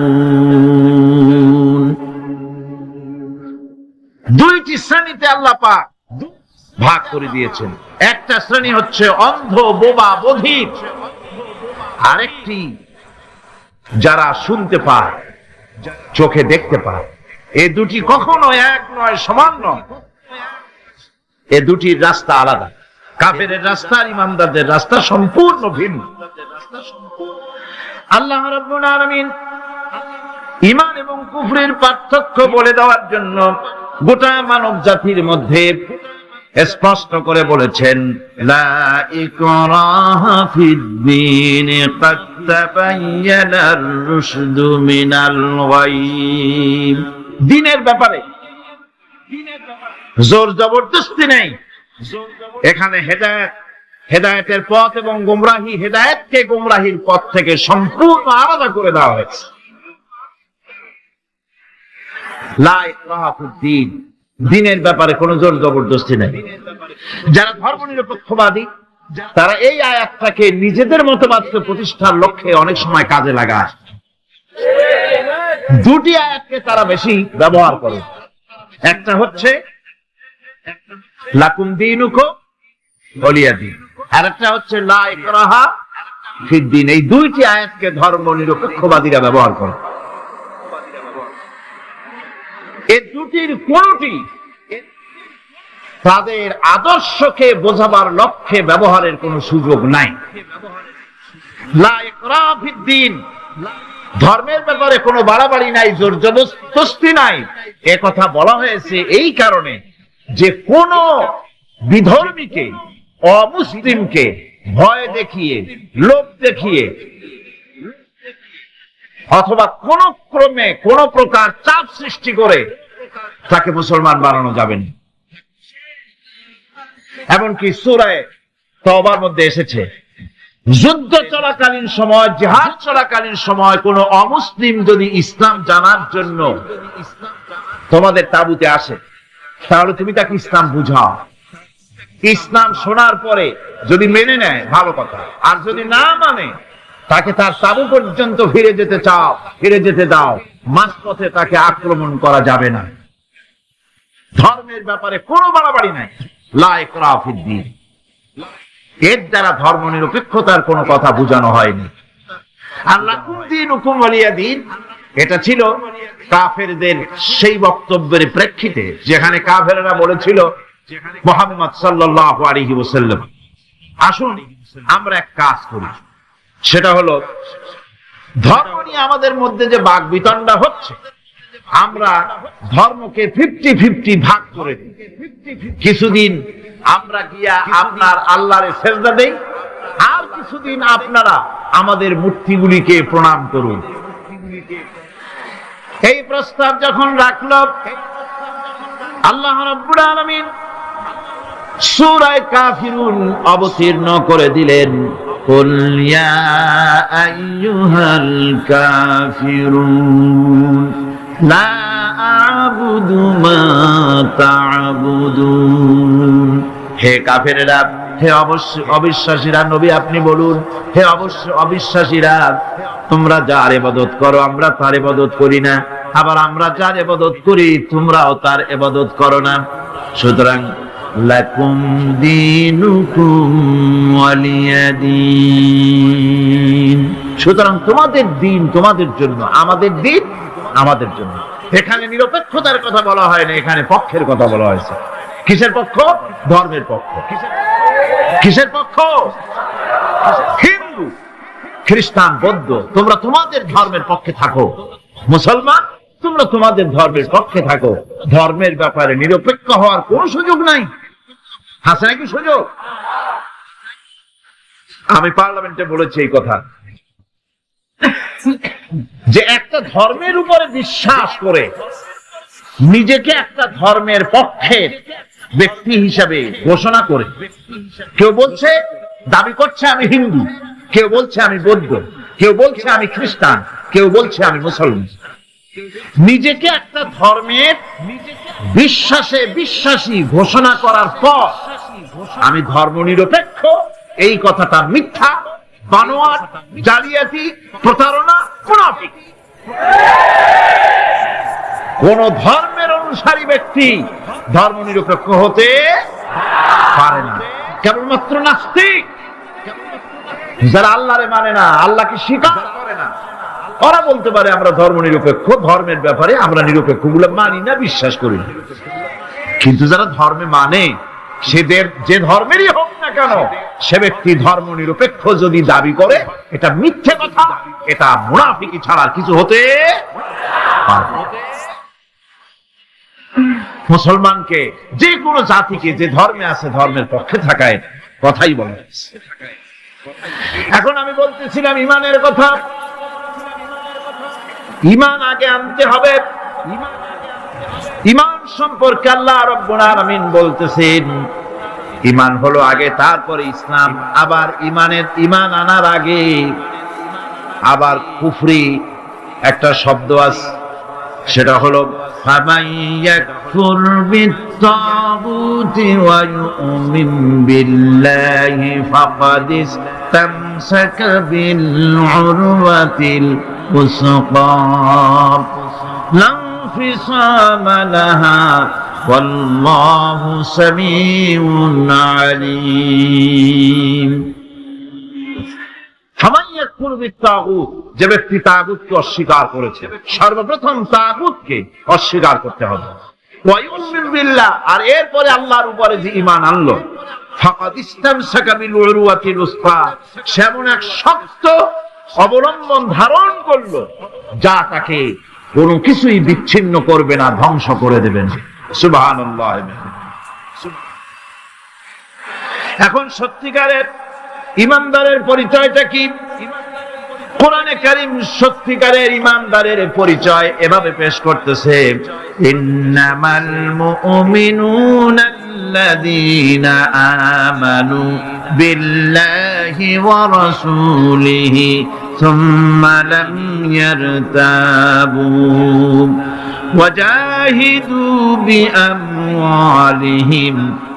দুইটি শ্রেণীতে আল্লাহ পাক ভাগ করে দিয়েছেন। একটা শ্রেণী হচ্ছে অন্ধ, বোবা, বধির। আরেকটি যারা শুনতে পায়, চোখে দেখতে পায়। এই দুটি কখনো এক নয়, সমান নয়। এ দুটির রাস্তা আলাদা। কাফেরের রাস্তা আর ইমানদারদের রাস্তা সম্পূর্ণ ভিন্ন। আল্লাহ রাব্বুল আলামিন ঈমান এবং কুফরের পার্থক্য বলে দেওয়ার জন্য গোটা মানব জাতির মধ্যে স্পষ্ট করে বলেছেন, লা ইকরাহা ফিদ-দীন ক্বাদ তাবায়্যানার রুশদু মিনাল গায়্। দ্বীনের ব্যাপারে জোর জবরদস্তি নেই। এখানে হেদায়েতের পথ এবং গোমরাহি, হেদায়েতকে গোমরাহির পথ থেকে সম্পূর্ণ আলাদা করে দেওয়া হয়েছে। লা ইকরাহা ফিদ-দীন, দ্বীনের ব্যাপারে কোনো জোর জবরদস্তি নেই। যারা ধর্মনিরপেক্ষবাদী তারা এই আয়াতটাকে নিজেদের মতবাদকে প্রতিষ্ঠার লক্ষ্যে অনেক সময় কাজে লাগায়। দুটি আয়াতকে তারা বেশি ব্যবহার করে। একটা হচ্ছে লাকুম দীনুকুম ওয়ালিয়া দীন, আর একটা হচ্ছে লা ইকরাহা ফিদ-দীন। এই দুইটি আয়াতকে ধর্মনিরপেক্ষবাদীরা ব্যবহার করে। এই দুটির কোনটি তাদের আদর্শকে বোঝাবার লক্ষ্যে ব্যবহারের কোনো সুযোগ নাই। লা ইকরাহা ফিদ-দীন, ধর্মের ব্যাপারে কোনো বাড়াবাড়ি নাই, জোর জবরদস্তি নাই। এ কথা বলা হয়েছে এই কারণে যে কোন বিধর্মীকে, অমুসলিমকে ভয় দেখিয়ে, লোভ দেখিয়ে অথবা কোন ক্রমে কোন প্রকার চাপ সৃষ্টি করে তাকে মুসলমান বানানো যাবে না। এমনকি সূরা তওবার মধ্যে এসেছে, যুদ্ধ চলাকালীন সময়, জিহাদ চলাকালীন সময় কোন অমুসলিম যদি ইসলাম জানার জন্য তোমাদের তাঁবুতে আসে, তাহলে তুমি তাকে ইসলাম বুঝাও। ইসলাম শোনার পরে যদি মেনে নেয় ভালো কথা, আর যদি না মানে তাকে তার তাঁবু পর্যন্ত ফিরে যেতে দাও। মাঝপথে তাকে আক্রমণ করা যাবে না। ধর্মের ব্যাপারে কোনো বাড়াবাড়ি নাই। লা ইকরাহা ফিদ-দীন, এর দ্বারা ধর্ম নিরপেক্ষতার কোনো কথা বোঝানো হয়নি। আর লাকুম দীনুকুম ওয়ালিয়া দীন, এটা ছিল কাফেরদের সেই বক্তব্যের প্রেক্ষিতে যেখানে কাফেররা বলেছিল মুহাম্মদ সাল্লাল্লাহু আলাইহি ওয়াসাল্লাম, আসুন আমরা এক কাজ করি, সেটা হলো ধর্ম নিয়ে আমাদের মধ্যে যে বাকবিতণ্ডা হচ্ছে, আমরা ধর্মকে 50-50 ভাগ করে দিই। কিছুদিন আমরা গিয়া আপনার আল্লাহরে সেজদা দেই, আর কিছুদিন আপনারা আমাদের মূর্তিগুলিকে প্রণাম করুন। এই প্রস্তাব যখন রাখল, আল্লাহ রাব্বুল আলামিন সূরা কাফিরুন অবতীর্ণ করে দিলেন, কুল ইয়া আইয়ুহাল কাফিরুন লা আ'বুদু মা তা'বুদুন। হে কাফেরেরা, হে অবিশ্বাসীরা, নবী আপনি বলুন, হে অবিশ্বাসীরা, তোমরা যার ইবাদত করো আমরা তার ইবাদত করি না, আবার আমরা যার ইবাদত করি তোমরাও তার ইবাদত করো না। সুতরাং লাকুম দীনুকুম ওয়ালিয়াদিন। সুতরাং তোমাদের দিন তোমাদের জন্য, আমাদের দিন আমাদের জন্য। এখানে নিরপেক্ষতার কথা বলা হয় না, এখানে পক্ষের কথা বলা হয়েছে। কিসের পক্ষ? ধর্মের পক্ষ। কিসের পক্ষ? হিন্দু, খ্রিস্টান, বৌদ্ধ, তোমরা তোমাদের ধর্মের পক্ষে থাকো। মুসলমান, তোমরা তোমাদের ধর্মের পক্ষে থাকো। ধর্মের ব্যাপারে নিরপেক্ষ হওয়ার কোন সুযোগ নাই। আছে নাকি সুযোগ? আমি পার্লামেন্টে বলেছি এই কথা, যে একটা ধর্মের উপরে বিশ্বাস করে নিজেকে একটা ধর্মের পক্ষের ব্যক্তি হিসাবে ঘোষণা করে, কেউ বলছে, দাবি করছে আমি হিন্দু, কেউ বলছে আমি বৌদ্ধ, কেউ বলছে আমি খ্রিস্টান, কেউ বলছে আমি মুসলমান, নিজেকে একটা ধর্মের বিশ্বাসে বিশ্বাসী ঘোষণা করার পর আমি ধর্মনিরপেক্ষ, এই কথাটা মিথ্যা, বানোয়াট, জালিয়াতি, প্রতারণা, মুনাফিক। কোন ধর্মের অনুসারী ব্যক্তি ধর্মনিরপেক্ষ হতে পারে না। কেবলমাত্র নাস্তিক, যারা আল্লাহরে মানে না, আল্লাহকে স্বীকার করে না, ওরা বলতে পারে আমরা ধর্মনিরপেক্ষ, ধর্মের ব্যাপারে আমরা নিরপেক্ষ গুলো মানি না, বিশ্বাস করি না। কিন্তু যারা ধর্মে মানে, সেদের যে ধর্মেরই হোক না কেন, সে ব্যক্তি ধর্মনিরপেক্ষ যদি দাবি করে, এটা মিথ্যে কথা, এটা মুনাফিকি ছাড়া কিছু হতে পারে না। মুসলমানকে, যে কোনো জাতিকে যে ধর্মে আছে ধর্মের পক্ষে থাকায় কথাই বলা হয়েছে। এখন আমি বলতেছিলাম ইমানের কথা। ইমান আগে আনতে হবে। ইমান সম্পর্কে আল্লাহ রাব্বুল আলামিন বলতেছেন, ইমান হলো আগে, তারপরে ইসলাম। আবার ইমান আনার আগে আবার কুফরি একটা শব্দ আছে, সেটা হলো ফামান ইয়াকফুর বিত-তাগুতি ওয়া ইউমিন বিল্লাহি ফাকাদ ইসতামসাকা বিল উরওয়াতিল উসকা লা ইনফিসামা লাহা ওয়াল্লাহু সামিউন আলীম। যে ব্যক্তি তাগুতকে অস্বীকার করেছে, সর্বপ্রথম তাগুতকে অস্বীকার করতে হবে। আর এরপরে আল্লাহর উপরে যে ঈমান আনলো, ফাকাদ ইসতামসাকা বিল উরওয়াতিল উসকা, সে এমন এক শক্ত অবলম্বন ধারণ করলো যা তাকে কোনো কিছুই বিচ্ছিন্ন করবে না, ধ্বংস করে দেবে না। সুবহানাল্লাহ। এখন সত্যিকারের ইমানদারের পরিচয়টা কি? কোরআনে কারীম সত্যিকারের ইমানদারের পরিচয় এভাবে পেশ করতেছে, ইন্নামাল মুমিনুনা আল্লাযীনা আমানু বিল্লাহি ওয়া রাসূলিহি সুম্মা লাম ইয়ারতাবু وجاهدوا بأموالهم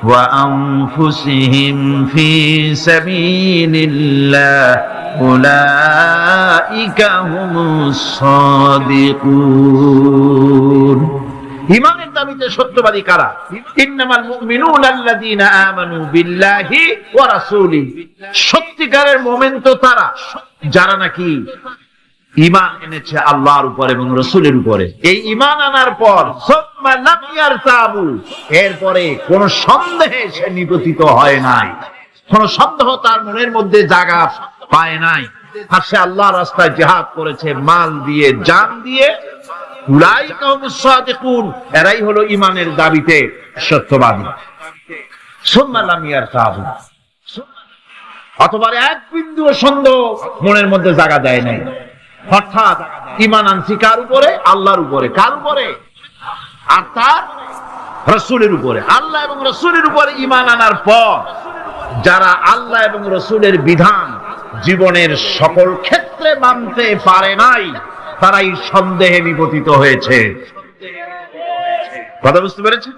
وأنفسهم في سبيل الله أولئك هم الصادقون। ঈমানের দাবিতে সত্যবাদী কারা? ইন্নামাল মুমিনুনা আল্লাযীনা আমানু বিল্লাহি ওয়া রাসূলিহি, সত্যিকারের মুমিন তো তারা যারা নাকি ঈমান এনেছে আল্লাহর উপর এবং রাসূলের উপরে। এই ঈমান আনার পর সুম্মা লাম ইয়ারতাবু, এরপরে কোন সন্দেহে সে নিপতিত হয় নাই, কোন সন্দেহ তার মনের মধ্যে জায়গা পায় নাই, আর সে আল্লাহর রাস্তায় জিহাদ করেছে মাল দিয়ে, জান দিয়ে। উলাইকা হুমুস সাদিকুন, এরাই হলো ঈমানের দাবিতে সত্যবাদী। সুম্মা লাম ইয়ারতাবু, অথবা এক বিন্দু সন্দেহ মনের মধ্যে জায়গা দেয় নাই। অর্থাৎ ঈমান আনছি কার উপরে? আল্লাহর উপরে। কার উপরে? আর তার রাসূলের উপরে। আল্লাহ এবং রাসূলের উপরে ঈমান আনার পর যারা আল্লাহ এবং রাসূলের বিধান জীবনের সকল ক্ষেত্রে মানতে পারে নাই, তারাই সন্দেহে নিপতিত হয়েছে। কথা বুঝতে পেরেছেন?